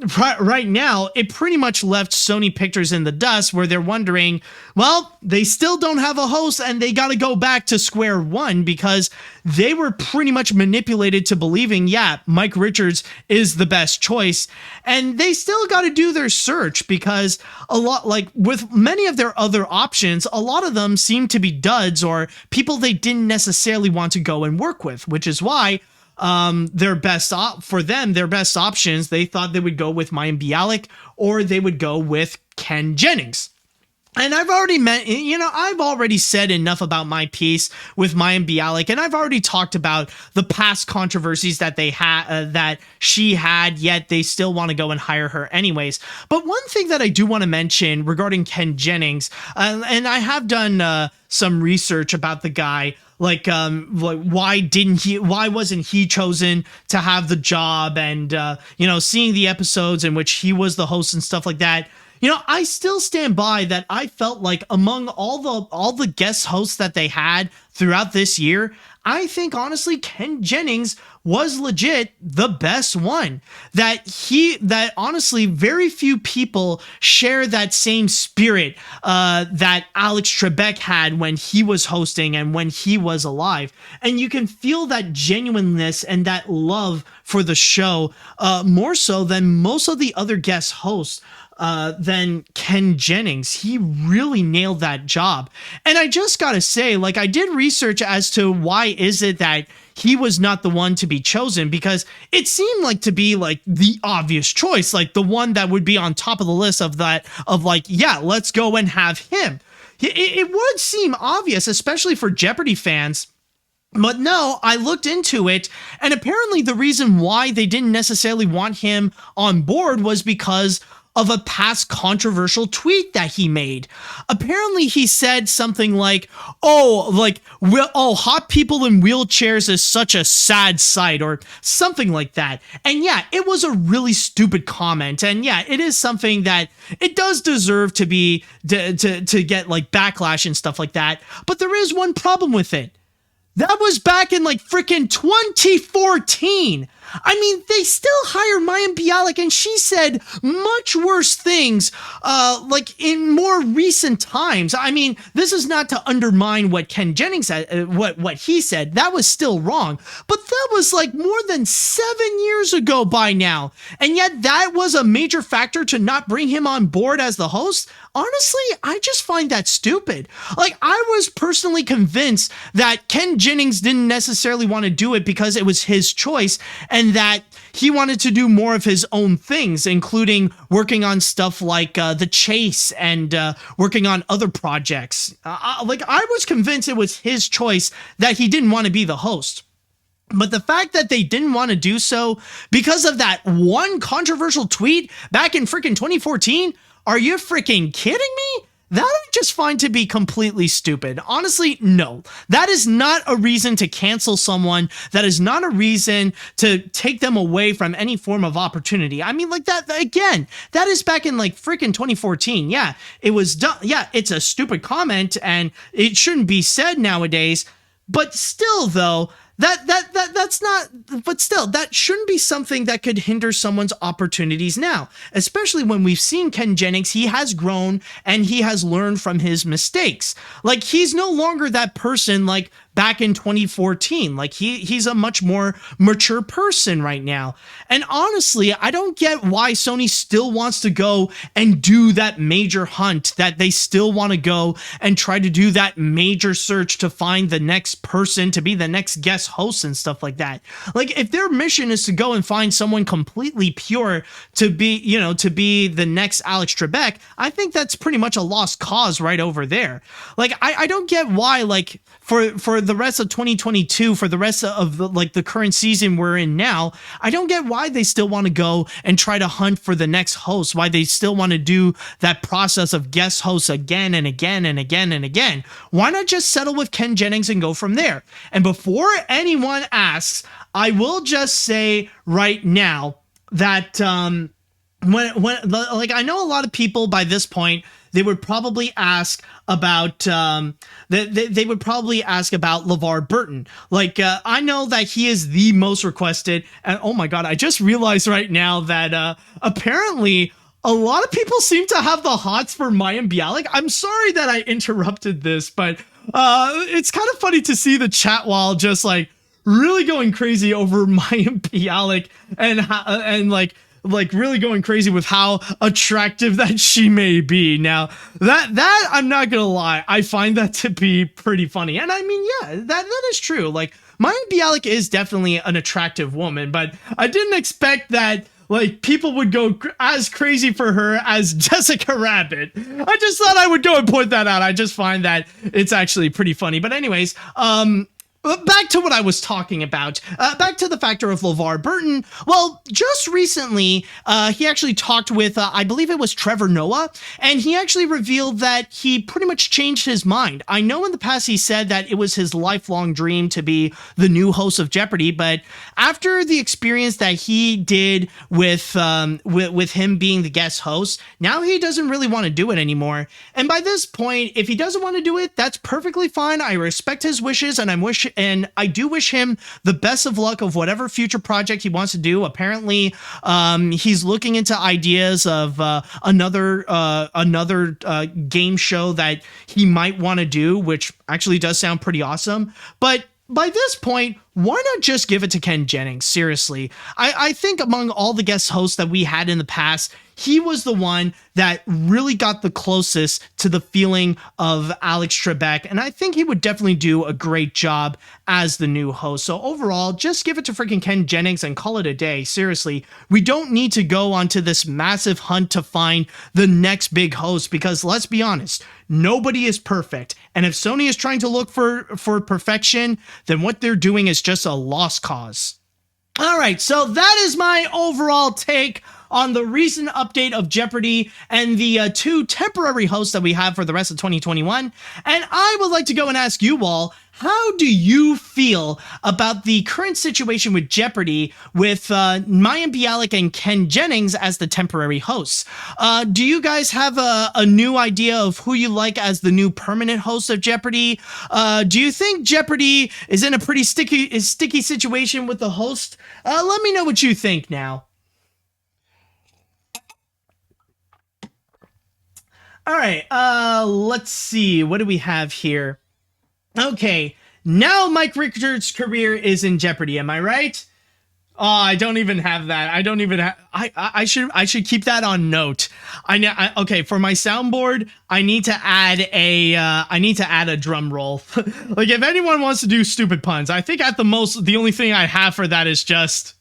right now, it pretty much left Sony Pictures in the dust, where they're wondering, well, they still don't have a host and they got to go back to square one, because they were pretty much manipulated to believing, yeah, Mike Richards is the best choice. And they still got to do their search, because a lot, like with many of their other options, a lot of them seem to be duds or people they didn't necessarily want to go and work with, which is why their best options, they thought they would go with Mayim Bialik or they would go with Ken Jennings. And I've already said enough about my piece with Mayim Bialik, and I've already talked about the past controversies that they had, that she had, yet they still want to go and hire her anyways. But one thing that I do want to mention regarding Ken Jennings, and I have done some research about the guy, like why wasn't he chosen to have the job, and seeing the episodes in which he was the host and stuff like that. I still stand by that. I felt like among all the guest hosts that they had throughout this year, I think honestly Ken Jennings was legit the best one. That honestly very few people share that same spirit that Alex Trebek had when he was hosting and when he was alive. And you can feel that genuineness and that love for the show more so than most of the other guest hosts. Than Ken Jennings. He really nailed that job. And I just gotta say, like, I did research as to why is it that he was not the one to be chosen, because it seemed like to be like the obvious choice, like the one that would be on top of the list of like, yeah, let's go and have him. It would seem obvious, especially for Jeopardy fans. But no, I looked into it, and apparently the reason why they didn't necessarily want him on board was because of a past controversial tweet that he made. Apparently he said something like, hot people in wheelchairs is such a sad sight, or something like that. And yeah, it was a really stupid comment. And yeah, it is something that it does deserve to be, to get like backlash and stuff like that. But there is one problem with it. That was back in like freaking 2014. I mean, they still hire Mayim Bialik, and she said much worse things, like in more recent times. I mean, this is not to undermine what Ken Jennings said, what he said. That was still wrong, but that was like more than 7 years ago by now, and yet that was a major factor to not bring him on board as the host. Honestly, I just find that stupid. Like, I was personally convinced that Ken Jennings didn't necessarily want to do it because it was his choice, and that he wanted to do more of his own things, including working on stuff like The Chase and working on other projects. I was convinced it was his choice, that he didn't want to be the host. But the fact that they didn't want to do so because of that one controversial tweet back in freaking 2014, are you freaking kidding me? That I just find to be completely stupid. Honestly, no. That is not a reason to cancel someone. That is not a reason to take them away from any form of opportunity. I mean, like that, again, that is back in like freaking 2014. Yeah, it was done. Yeah, it's a stupid comment and it shouldn't be said nowadays. But still, though, that's not, but still, that shouldn't be something that could hinder someone's opportunities now, especially when we've seen Ken Jennings. He has grown and he has learned from his mistakes. Like, he's no longer that person like back in 2014. Like, he's a much more mature person right now. And honestly, I don't get why Sony still wants to go and do that major hunt, that they still want to go and try to do that major search to find the next person to be the next guest host and stuff like that. Like, if their mission is to go and find someone completely pure to be, to be the next Alex Trebek, I think that's pretty much a lost cause right over there. Like, I don't get why, like, for the rest of 2022, for the rest of the current season we're in now, I don't get why they still want to go and try to hunt for the next host, why they still want to do that process of guest hosts again and again and again and again. Why not just settle with Ken Jennings and go from there? And before anyone asks, I will just say right now that when I know a lot of people by this point, they would probably ask about they would probably ask about LeVar Burton. I know that he is the most requested, and oh my god, I just realized right now that apparently a lot of people seem to have the hots for Mayim Bialik. I'm sorry that I interrupted this, but it's kind of funny to see the chat wall just really going crazy over Mayim Bialik and really going crazy with how attractive that she may be. Now, that I'm not gonna lie, I find that to be pretty funny. And I mean, yeah, that is true. Mayim Bialik is definitely an attractive woman, but I didn't expect that people would go as crazy for her as Jessica Rabbit. I just thought I would go and point that out. I just find that it's actually pretty funny. But anyways, back to what I was talking about, back to the factor of LeVar Burton. Well, just recently, he actually talked with, I believe it was Trevor Noah, and he actually revealed that he pretty much changed his mind. I know in the past he said that it was his lifelong dream to be the new host of Jeopardy, but after the experience that he did with him being the guest host, now he doesn't really want to do it anymore. And by this point, if he doesn't want to do it, that's perfectly fine. I respect his wishes, and I do wish him the best of luck of whatever future project he wants to do. Apparently, he's looking into ideas of another game show that he might want to do, which actually does sound pretty awesome. But by this point, why not just give it to Ken Jennings? Seriously, I think among all the guest hosts that we had in the past, he was the one that really got the closest to the feeling of Alex Trebek, and I think he would definitely do a great job as the new host. So overall, just give it to freaking Ken Jennings and call it a day. Seriously, we don't need to go onto this massive hunt to find the next big host, because let's be honest, nobody is perfect. And if Sony is trying to look for perfection, then what they're doing is just a lost cause. All right, so that is my overall take on the recent update of Jeopardy and the two temporary hosts that we have for the rest of 2021. And I would like to go and ask you all, how do you feel about the current situation with Jeopardy with Mayim Bialik and Ken Jennings as the temporary hosts? Do you guys have a new idea of who you like as the new permanent host of Jeopardy? Do you think Jeopardy is in a pretty sticky situation with the host? Let me know what you think now. All right, let's see. What do we have here? Okay, now Mike Richards' career is in jeopardy. Am I right? Oh, I don't even have that. I don't even have. I should keep that on note. Okay, for my soundboard, I need to add a drum roll. If anyone wants to do stupid puns, I think at the most the only thing I have for that is just.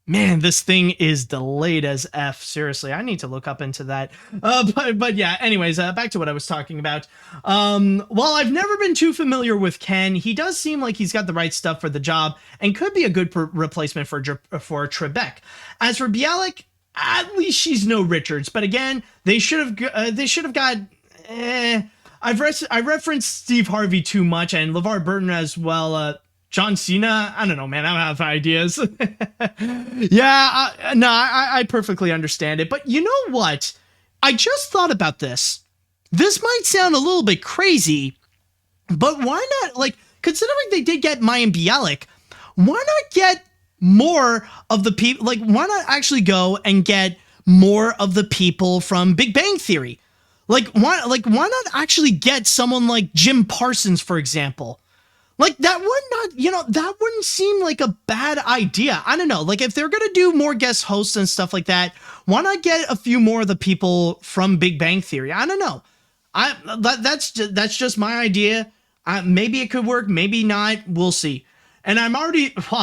Man, this thing is delayed as F. Seriously, I need to look up into that. But yeah, anyways, back to what I was talking about. While I've never been too familiar with Ken, he does seem like he's got the right stuff for the job and could be a good replacement for Trebek. As for Bialik, at least she's no Richards. But again, they should have got. I referenced Steve Harvey too much and LeVar Burton as well. John Cena? I don't know, man. I don't have ideas. Yeah, I perfectly understand it. But you know what? I just thought about this. This might sound a little bit crazy, but why not, considering they did get Mayim Bialik, why not get more of the people, why not actually go and get more of the people from Big Bang Theory? Why not actually get someone like Jim Parsons, for example? That wouldn't seem like a bad idea. I don't know. If they're going to do more guest hosts and stuff like that, why not get a few more of the people from Big Bang Theory? I don't know. That's just my idea. Maybe it could work. Maybe not. We'll see. And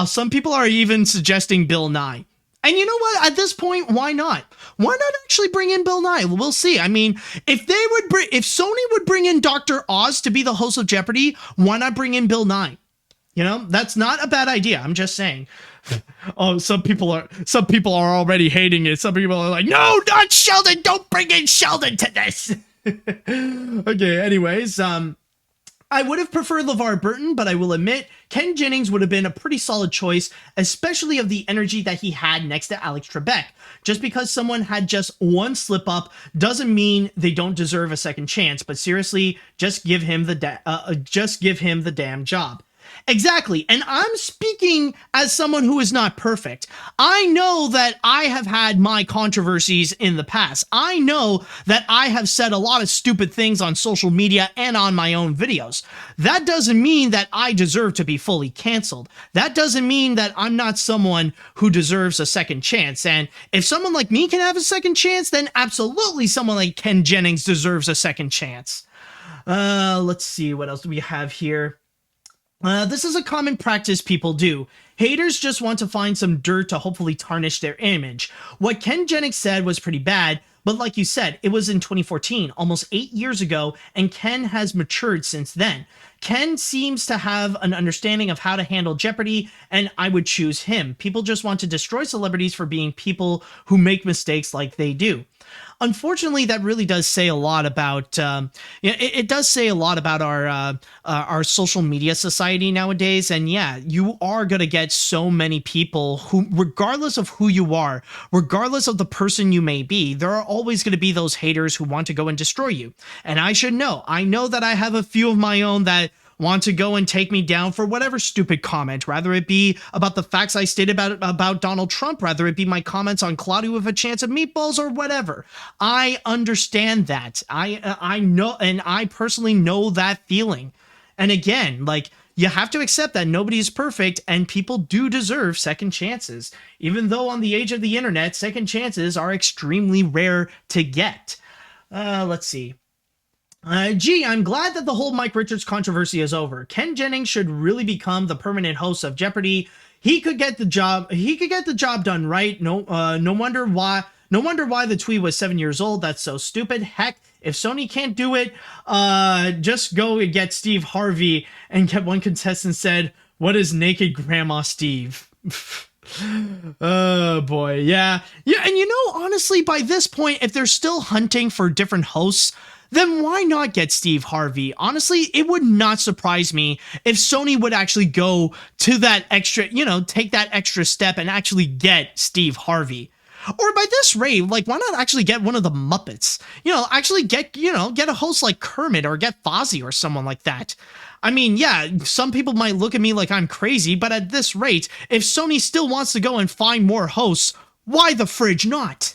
some people are even suggesting Bill Nye. And you know what? At this point, why not? Why not actually bring in Bill Nye? We'll see. I mean, if Sony would bring in Dr. Oz to be the host of Jeopardy, why not bring in Bill Nye? You know, that's not a bad idea. I'm just saying. Oh, some people are already hating it. Some people are like, no, not Sheldon. Don't bring in Sheldon to this. Okay, anyways, I would have preferred LeVar Burton, but I will admit Ken Jennings would have been a pretty solid choice, especially of the energy that he had next to Alex Trebek. Just because someone had just one slip up doesn't mean they don't deserve a second chance, but seriously, just give him the damn job. Exactly. And I'm speaking as someone who is not perfect. I know that I have had my controversies in the past. I know that I have said a lot of stupid things on social media and on my own videos. That doesn't mean that I deserve to be fully canceled. That doesn't mean that I'm not someone who deserves a second chance. And if someone like me can have a second chance, then absolutely someone like Ken Jennings deserves a second chance. Let's see, what else do we have here? This is a common practice people do. Haters just want to find some dirt to hopefully tarnish their image. What Ken Jennings said was pretty bad, but like you said, it was in 2014, almost 8 years ago, and Ken has matured since then. Ken seems to have an understanding of how to handle Jeopardy, and I would choose him. People just want to destroy celebrities for being people who make mistakes like they do. Unfortunately, that really does say a lot about, it does say a lot about our social media society nowadays. And yeah, you are going to get so many people who, regardless of who you are, regardless of the person you may be, there are always going to be those haters who want to go and destroy you. And I should know. I know that I have a few of my own that want to go and take me down for whatever stupid comment, rather it be about the facts I stated about Donald Trump, rather it be my comments on Cloudy with a Chance of Meatballs or whatever. I understand that. I know, and I personally know that feeling. And again, like, you have to accept that nobody is perfect and people do deserve second chances. Even though on the age of the internet, second chances are extremely rare to get. Let's see. Gee, I'm glad that the whole Mike Richards controversy is over. Ken Jennings should really become the permanent host of Jeopardy. He could get the job. He could get the job done, right? No wonder why the tweet was 7 years old. That's so stupid. Heck, if Sony can't do it, just go and get Steve Harvey and get one contestant said, "What is naked Grandma Steve?" Oh boy, yeah. And you know, honestly, by this point, if they're still hunting for different hosts, then why not get Steve Harvey? Honestly, it would not surprise me if Sony would actually go to that extra, take that extra step and actually get Steve Harvey. Or by this rate, like, why not actually get one of the Muppets? Actually get a host like Kermit or get Fozzie or someone like that. I mean, yeah, some people might look at me like I'm crazy, but at this rate, if Sony still wants to go and find more hosts, why the fridge not?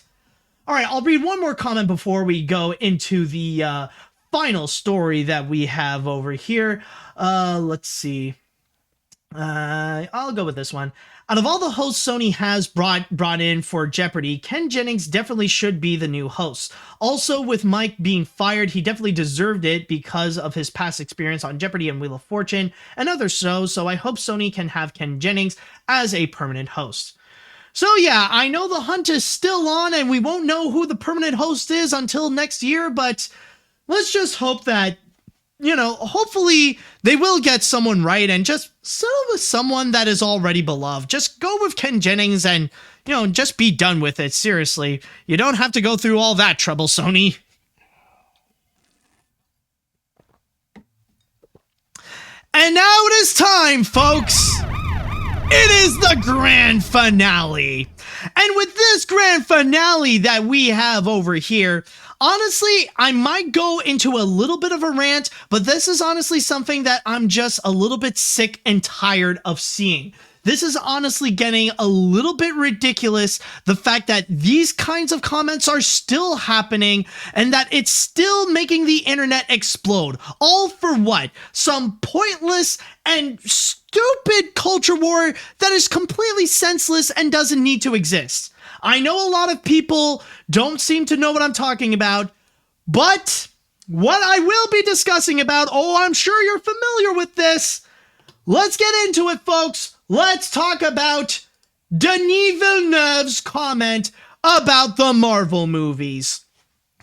All right, I'll read one more comment before we go into the final story that we have over here. Let's see. I'll go with this one. Out of all the hosts Sony has brought in for Jeopardy, Ken Jennings definitely should be the new host. Also, with Mike being fired, he definitely deserved it because of his past experience on Jeopardy and Wheel of Fortune and other shows, so I hope Sony can have Ken Jennings as a permanent host. So yeah, I know the hunt is still on and we won't know who the permanent host is until next year, but let's just hope that, hopefully they will get someone right and just settle with someone that is already beloved. Just go with Ken Jennings and, just be done with it. Seriously, you don't have to go through all that trouble, Sony. And now it is time, folks. It is the grand finale. And with this grand finale that we have over here, honestly, I might go into a little bit of a rant, but this is honestly something that I'm just a little bit sick and tired of seeing. This is honestly getting a little bit ridiculous, the fact that these kinds of comments are still happening and that it's still making the internet explode. All for what? Some pointless and stupid culture war that is completely senseless and doesn't need to exist. I know a lot of people don't seem to know what I'm talking about, but what I will be discussing about, I'm sure you're familiar with this. Let's get into it, folks. Let's talk about Denis Villeneuve's comment about the Marvel movies.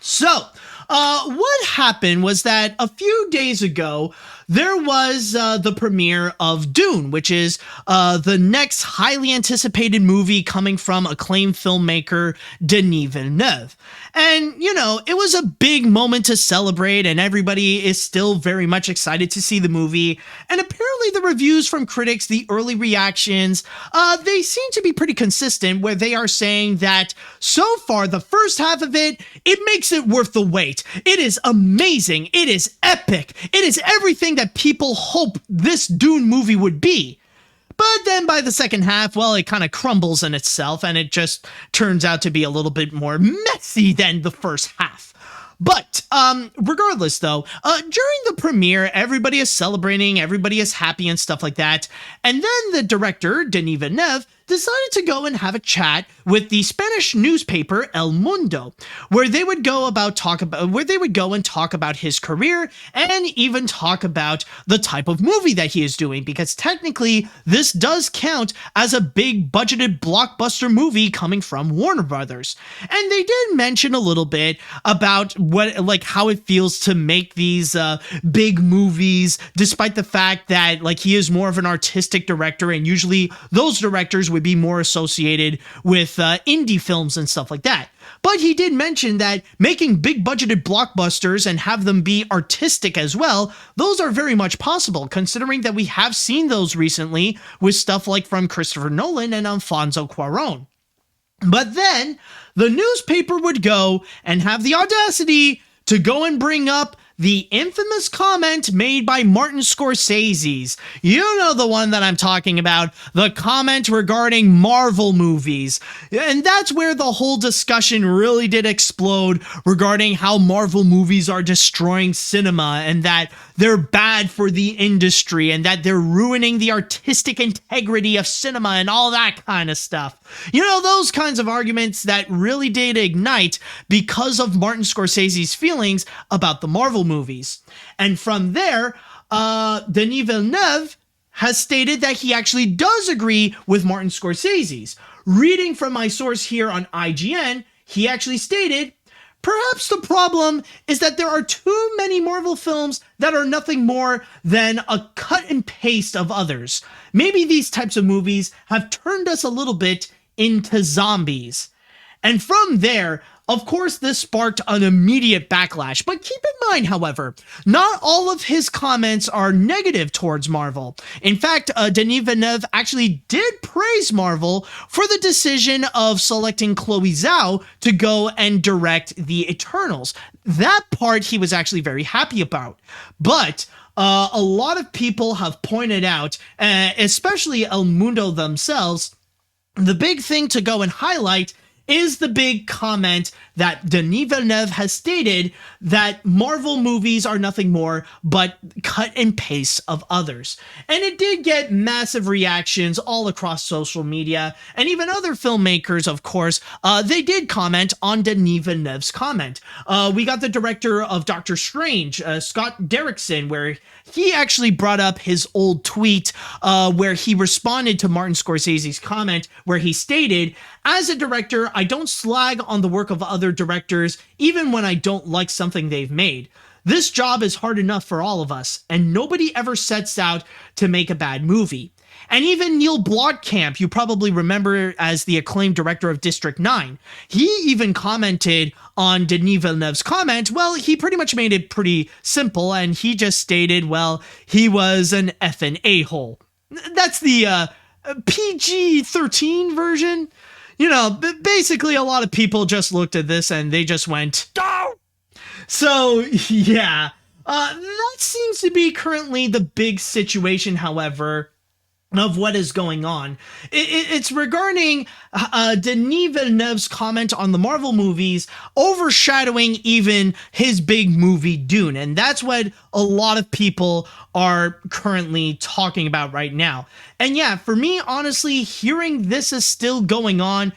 So, what happened was that a few days ago, there was the premiere of Toon, which is the next highly anticipated movie coming from acclaimed filmmaker Denis Villeneuve. And, you know, it was a big moment to celebrate, and everybody is still very much excited to see the movie. And apparently the reviews from critics, the early reactions, they seem to be pretty consistent, where they are saying that so far, the first half of it makes it worth the wait. It is amazing. It is epic. It is everything that people hope this Toon movie would be. But then by the second half, well, it kind of crumbles in itself, and it just turns out to be a little bit more messy than the first half. But regardless, though, during the premiere, everybody is celebrating, everybody is happy and stuff like that. And then the director, Denis Villeneuve, decided to go and have a chat with the Spanish newspaper El Mundo, where they would go and talk about his career and even talk about the type of movie that he is doing, because technically this does count as a big budgeted blockbuster movie coming from Warner Brothers. And they did mention a little bit about how it feels to make these big movies, despite the fact that he is more of an artistic director, and usually those directors would be more associated with indie films and stuff like that. But he did mention that making big budgeted blockbusters and have them be artistic as well, those are very much possible, considering that we have seen those recently with stuff like from Christopher Nolan and Alfonso Cuarón. But then the newspaper would go and have the audacity to go and bring up the infamous comment made by Martin Scorsese's. You know the one that I'm talking about, the comment regarding Marvel movies. And that's where the whole discussion really did explode regarding how Marvel movies are destroying cinema and that they're bad for the industry and that they're ruining the artistic integrity of cinema and all that kind of stuff. You know, those kinds of arguments that really did ignite because of Martin Scorsese's feelings about the Marvel movies. And from there, Denis Villeneuve has stated that he actually does agree with Martin Scorsese's. Reading from my source here on IGN, he actually stated, "Perhaps the problem is that there are too many Marvel films that are nothing more than a cut and paste of others. Maybe these types of movies have turned us a little bit into zombies." And from there, of course, this sparked an immediate backlash. But keep in mind, however, not all of his comments are negative towards Marvel. In fact, Denis Villeneuve actually did praise Marvel for the decision of selecting Chloe Zhao to go and direct The Eternals. That part he was actually very happy about. But a lot of people have pointed out, especially El Mundo themselves, the big thing to go and highlight is the big comment that Denis Villeneuve has stated that Marvel movies are nothing more but cut and paste of others. And it did get massive reactions all across social media, and even other filmmakers, of course, they did comment on Denis Villeneuve's comment. We got the director of Doctor Strange, Scott Derrickson, where he actually brought up his old tweet where he responded to Martin Scorsese's comment, where he stated, "As a director, I don't slag on the work of other directors, even when I don't like something they've made. This job is hard enough for all of us, and nobody ever sets out to make a bad movie." And even Neil Blomkamp, you probably remember as the acclaimed director of District 9, he even commented on Denis Villeneuve's comment. Well, he pretty much made it pretty simple, and he just stated, well, he was an effing a-hole. That's the PG-13 version. You know, basically a lot of people just looked at this and they just went, "Oh!" So, yeah, that seems to be currently the big situation, however, of what is going on. It's regarding Denis Villeneuve's comment on the Marvel movies overshadowing even his big movie Toon, and that's what a lot of people are currently talking about right now. And yeah, for me, honestly, hearing this is still going on,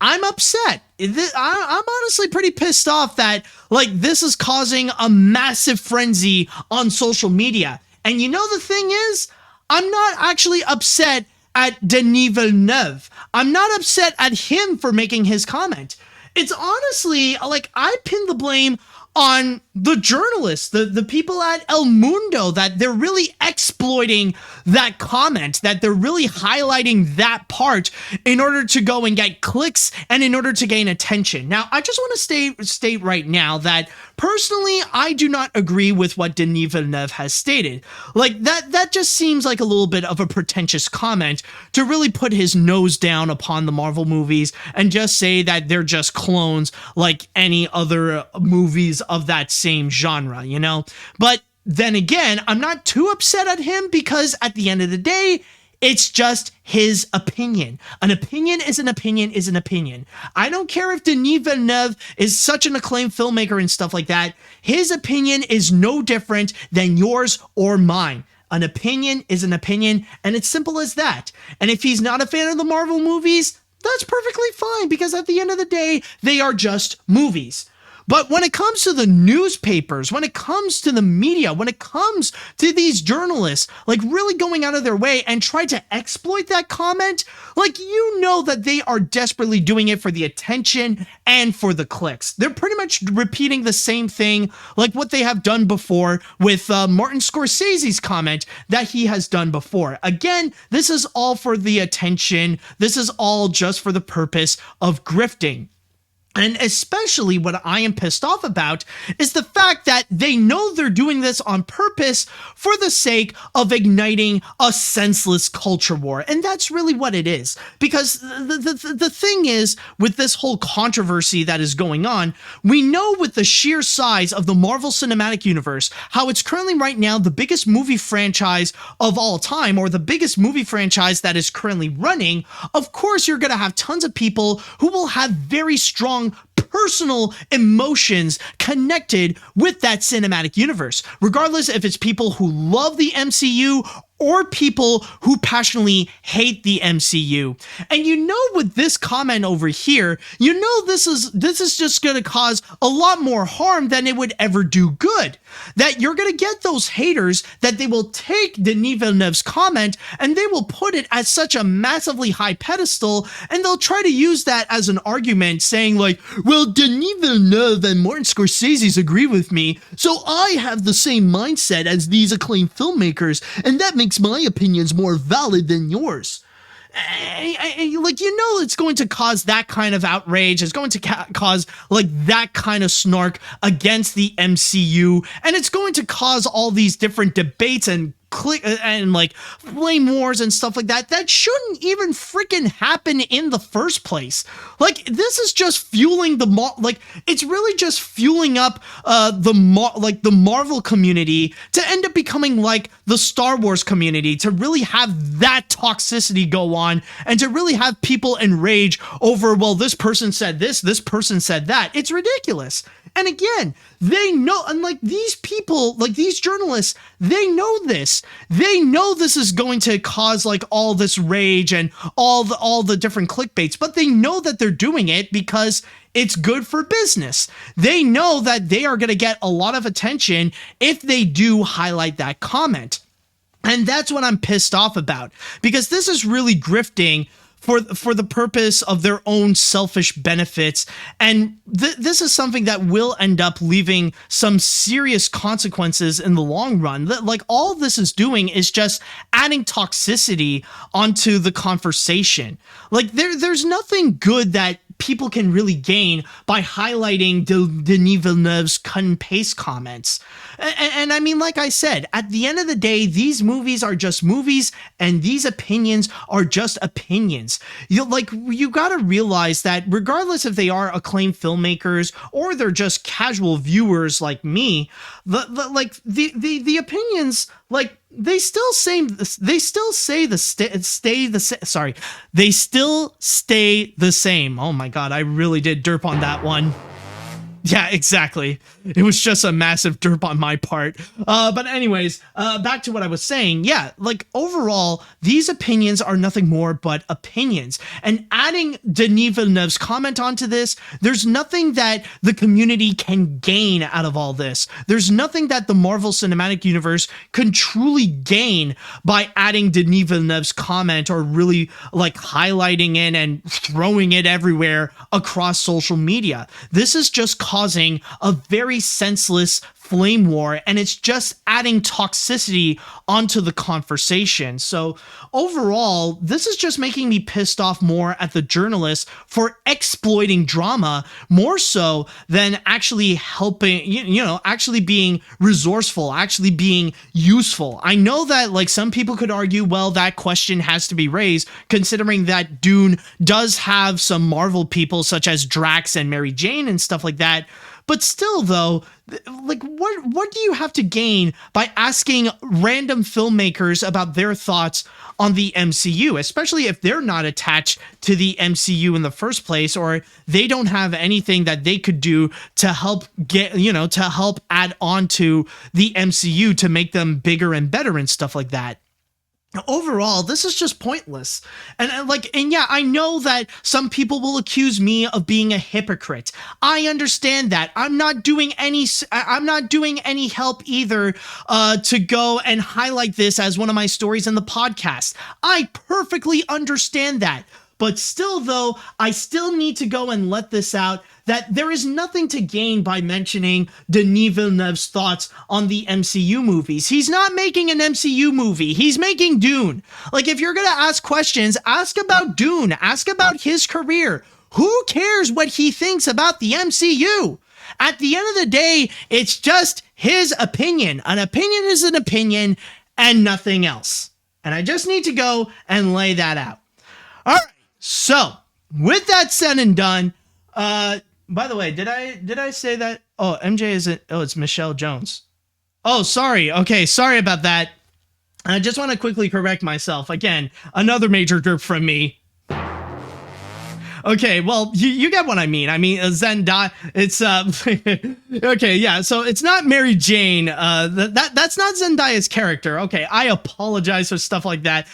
I'm upset. I'm honestly pretty pissed off that, this is causing a massive frenzy on social media. And you know the thing is, I'm not actually upset at Denis Villeneuve. I'm not upset at him for making his comment. It's honestly, like, I pin the blame on the journalists, the people at El Mundo, that they're really exploiting that comment, that they're really highlighting that part in order to go and get clicks and in order to gain attention. Now, I just want to state right now that personally, I do not agree with what Denis Villeneuve has stated. Like, that just seems like a little bit of a pretentious comment to really put his nose down upon the Marvel movies and just say that they're just clones like any other movies of that same genre, you know? But then again, I'm not too upset at him because at the end of the day, it's just his opinion. An opinion is an opinion is an opinion. I don't care if Denis Villeneuve is such an acclaimed filmmaker and stuff like that. His opinion is no different than yours or mine. An opinion is an opinion, and it's simple as that. And if he's not a fan of the Marvel movies, that's perfectly fine, because at the end of the day, they are just movies. But when it comes to the newspapers, when it comes to the media, when it comes to these journalists, like really going out of their way and try to exploit that comment, like, you know that they are desperately doing it for the attention and for the clicks. They're pretty much repeating the same thing like what they have done before with Martin Scorsese's comment that he has done before. Again, this is all for the attention. This is all just for the purpose of grifting. And especially what I am pissed off about is the fact that they know they're doing this on purpose for the sake of igniting a senseless culture war. And that's really what it is. Because the thing is, with this whole controversy that is going on, we know with the sheer size of the Marvel Cinematic Universe, how it's currently right now the biggest movie franchise of all time, or the biggest movie franchise that is currently running. Of course, you're going to have tons of people who will have very strong personal emotions connected with that cinematic universe, regardless if it's people who love the MCU or people who passionately hate the MCU. And you know, with this comment over here, you know this is just going to cause a lot more harm than it would ever do good. That you're going to get those haters that they will take Denis Villeneuve's comment and they will put it at such a massively high pedestal, and they'll try to use that as an argument, saying like, well, Denis Villeneuve and Martin Scorsese agree with me, so I have the same mindset as these acclaimed filmmakers, and that makes my opinions more valid than yours. Like, you know, it's going to cause that kind of outrage. It's going to cause like that kind of snark against the MCU, and it's going to cause all these different debates and like flame wars and stuff like that shouldn't even freaking happen in the first place. Like, this is just fueling it's really just fueling up the Marvel community to end up becoming like the Star Wars community, to really have that toxicity go on and to really have people enrage over, well, this person said this person said that. It's ridiculous. And again, they know, and like these people, like these journalists, they know this. They know this is going to cause like all this rage and all the different clickbaits, but they know that they're doing it because it's good for business. They know that they are going to get a lot of attention if they do highlight that comment. And that's what I'm pissed off about, because this is really grifting for the purpose of their own selfish benefits. And this is something that will end up leaving some serious consequences in the long run. Like, all this is doing is just adding toxicity onto the conversation. Like, there's nothing good that people can really gain by highlighting Denis Villeneuve's cut and paste comments. And I mean, like I said, at the end of the day, these movies are just movies, and these opinions are just opinions. You gotta realize that regardless if they are acclaimed filmmakers or they're just casual viewers like me, the opinions, like, they still stay the same. Oh my god, I really did derp on that one. Yeah, exactly. It was just a massive derp on my part. But anyways, back to what I was saying. Yeah, like overall, these opinions are nothing more but opinions. And adding Denis Villeneuve's comment onto this, there's nothing that the community can gain out of all this. There's nothing that the Marvel Cinematic Universe can truly gain by adding Denis Villeneuve's comment or really like highlighting it and throwing it everywhere across social media. This is just causing a very senseless flame war, and it's just adding toxicity onto the conversation. So overall, this is just making me pissed off more at the journalists for exploiting drama more so than actually helping, actually being resourceful, actually being useful. I know that like some people could argue, well, that question has to be raised considering that Dune does have some Marvel people such as Drax and Mary Jane and stuff like that. But still, though, like, what do you have to gain by asking random filmmakers about their thoughts on the MCU, especially if they're not attached to the MCU in the first place, or they don't have anything that they could do to help to help add on to the MCU to make them bigger and better and stuff like that. Overall, this is just pointless. And yeah, I know that some people will accuse me of being a hypocrite. I understand that. I'm not doing any help either to go and highlight this as one of my stories in the podcast. I perfectly understand that. But still, though, I still need to go and let this out that there is nothing to gain by mentioning Denis Villeneuve's thoughts on the MCU movies. He's not making an MCU movie. He's making Dune. Like, if you're going to ask questions, ask about Dune. Ask about his career. Who cares what he thinks about the MCU? At the end of the day, it's just his opinion. An opinion is an opinion and nothing else. And I just need to go and lay that out. All right. So, with that said and done, by the way, did I say that? Oh, MJ isn't. Oh, it's Michelle Jones. Oh, sorry. Okay, sorry about that. I just want to quickly correct myself. Again, another major derp from me. Okay, well, you get what I mean. I mean, Zendaya, it's, okay, yeah, so it's not Mary Jane, that's not Zendaya's character. Okay, I apologize for stuff like that.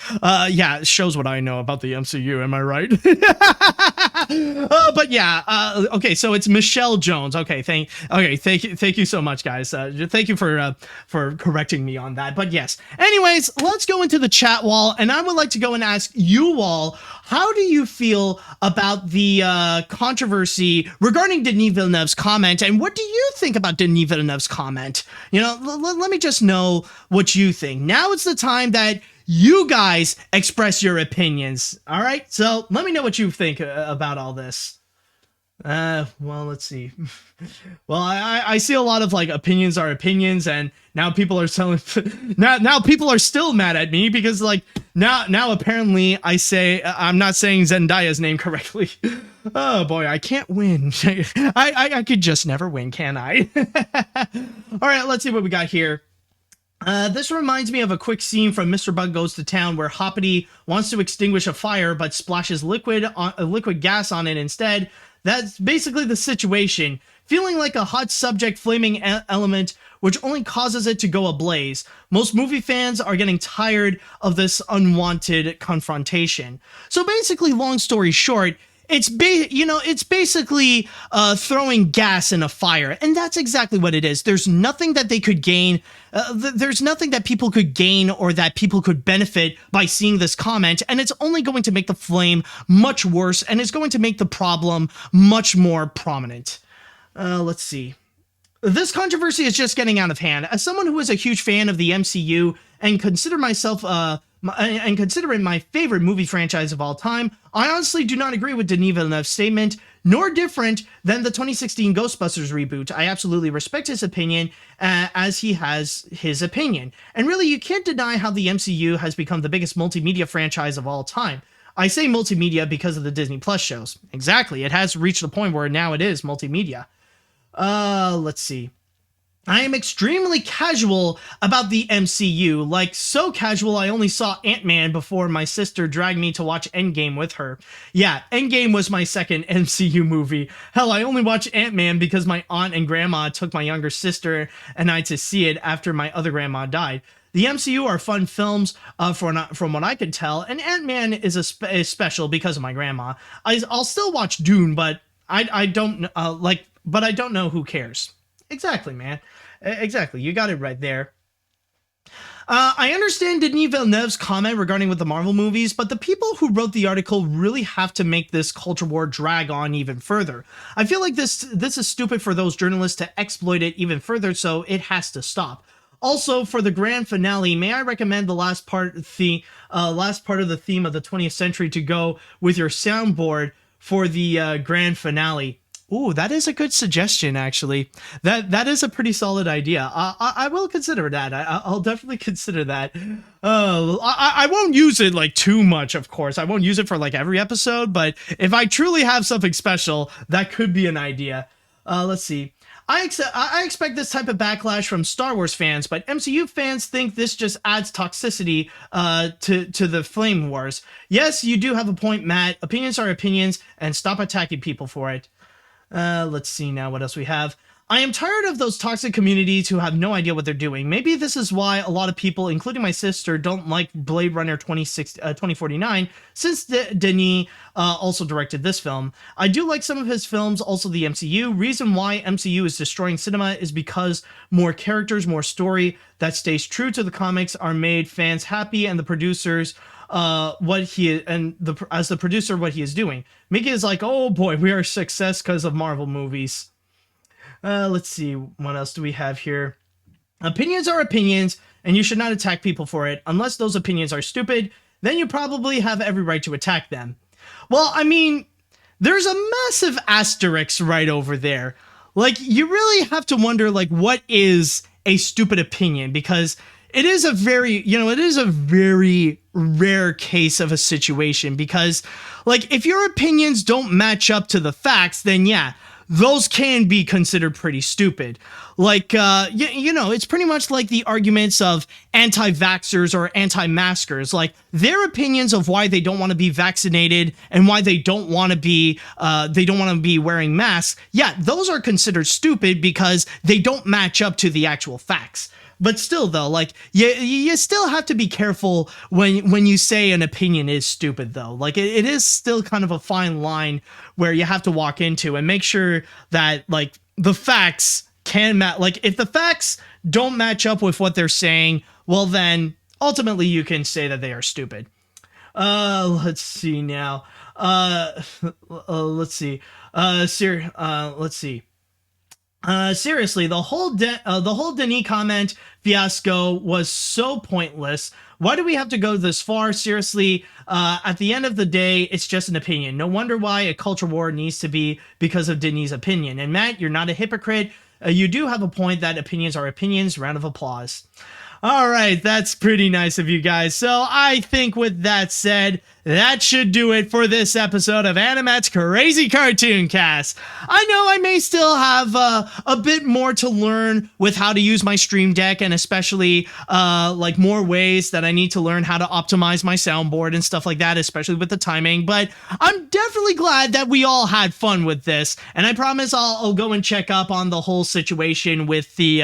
Yeah, it shows what I know about the MCU, am I right? But yeah, okay, so it's Michelle Jones. Okay, thank you so much, guys. Thank you for correcting me on that. But yes, anyways, let's go into the chat wall, and I would like to go and ask you all, how do you feel about the controversy regarding Denis Villeneuve's comment, and what do you think about Denis Villeneuve's comment? You know, let me just know what you think. Now it's the time that you guys express your opinions. All right, so let me know what you think about all this. Well, let's see. Well, I see a lot of like opinions are opinions, and now people are telling now people are still mad at me because like now apparently I'm not saying Zendaya's name correctly. Oh boy, I can't win. I could just never win, can I? All right, let's see what we got here. This reminds me of a quick scene from Mr. Bug Goes to Town where Hoppity wants to extinguish a fire but splashes liquid gas on it instead. That's basically the situation. Feeling like a hot subject flaming element which only causes it to go ablaze. Most movie fans are getting tired of this unwanted confrontation. So basically, long story short, it's basically throwing gas in a fire, and that's exactly what it is. There's nothing that they could gain. There's nothing that people could gain or that people could benefit by seeing this comment, and it's only going to make the flame much worse, and it's going to make the problem much more prominent. Let's see. This controversy is just getting out of hand. As someone who is a huge fan of the MCU and consider it my favorite movie franchise of all time, I honestly do not agree with Denis Villeneuve's statement, nor different than the 2016 Ghostbusters reboot. I absolutely respect his opinion, as he has his opinion. And really, you can't deny how the MCU has become the biggest multimedia franchise of all time. I say multimedia because of the Disney Plus shows. Exactly, it has reached the point where now it is multimedia. Let's see. I am extremely casual about the MCU, like so casual I only saw Ant-Man before my sister dragged me to watch Endgame with her. Yeah, Endgame was my second MCU movie. Hell, I only watched Ant-Man because my aunt and grandma took my younger sister and I to see it after my other grandma died. The MCU are fun films from what I could tell, and Ant-Man is special because of my grandma. I'll still watch Dune, but I don't but I don't know who cares. Exactly, man. Exactly. You got it right there. I understand Denis Villeneuve's comment regarding with the Marvel movies, but the people who wrote the article really have to make this culture war drag on even further. I feel like this is stupid for those journalists to exploit it even further, so it has to stop. Also, for the grand finale, may I recommend the last part of the theme of the 20th century to go with your soundboard for the grand finale. Ooh, that is a good suggestion, actually. That is a pretty solid idea. I will consider that. I'll definitely consider that. I won't use it like too much, of course. I won't use it for like every episode, but if I truly have something special, that could be an idea. Let's see. I expect this type of backlash from Star Wars fans, but MCU fans think this just adds toxicity to the flame wars. Yes, you do have a point, Matt. Opinions are opinions, and stop attacking people for it. Let's see now what else we have. I am tired of those toxic communities who have no idea what they're doing. Maybe this is why a lot of people, including my sister, don't like Blade Runner 2049, since Denis also directed this film. I do like some of his films, also the MCU. Reason why MCU is destroying cinema is because more characters, more story that stays true to the comics are made fans happy, and the producers as the producer what he is doing. Mickey is like, oh boy, we are a success because of Marvel movies. Let's see, what else do we have here? Opinions are opinions, and you should not attack people for it. Unless those opinions are stupid, then you probably have every right to attack them. Well, I mean, there's a massive asterisk right over there. Like, you really have to wonder, like, what is a stupid opinion? Because it is a very rare case of a situation, because, like, if your opinions don't match up to the facts, then yeah, those can be considered pretty stupid. Like, it's pretty much like the arguments of anti-vaxxers or anti-maskers. Like, their opinions of why they don't want to be vaccinated and why they don't want to be wearing masks. Yeah, those are considered stupid because they don't match up to the actual facts. But still, though, like, you still have to be careful when you say an opinion is stupid, though. Like, it is still kind of a fine line where you have to walk into and make sure that, like, the facts can match. Like, if the facts don't match up with what they're saying, well, then ultimately you can say that they are stupid. Let's see now. Let's see. Let's see. Seriously, the whole Denis comment fiasco was so pointless. Why do we have to go this far? Seriously, at the end of the day, it's just an opinion. No wonder why a culture war needs to be because of Denis' opinion. And Matt, you're not a hypocrite. You do have a point that opinions are opinions. Round of applause. All right, that's pretty nice of you guys. So I think with that said, that should do it for this episode of AniMat's Crazy Cartoon Cast. I know I may still have a bit more to learn with how to use my Stream Deck, and especially like more ways that I need to learn how to optimize my soundboard and stuff like that, especially with the timing. But I'm definitely glad that we all had fun with this, and I promise I'll go and check up on the whole situation with the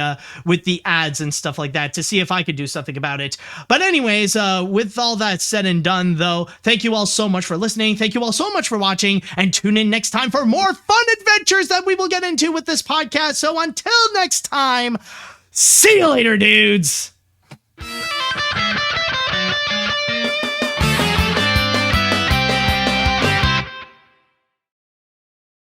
ads and stuff like that to see if I could do something about it. But anyways, with all that said and done, though, thank you all so much for listening. Thank you all so much for watching, and tune in next time for more fun adventures that we will get into with this podcast. So until next time, see you later, dudes.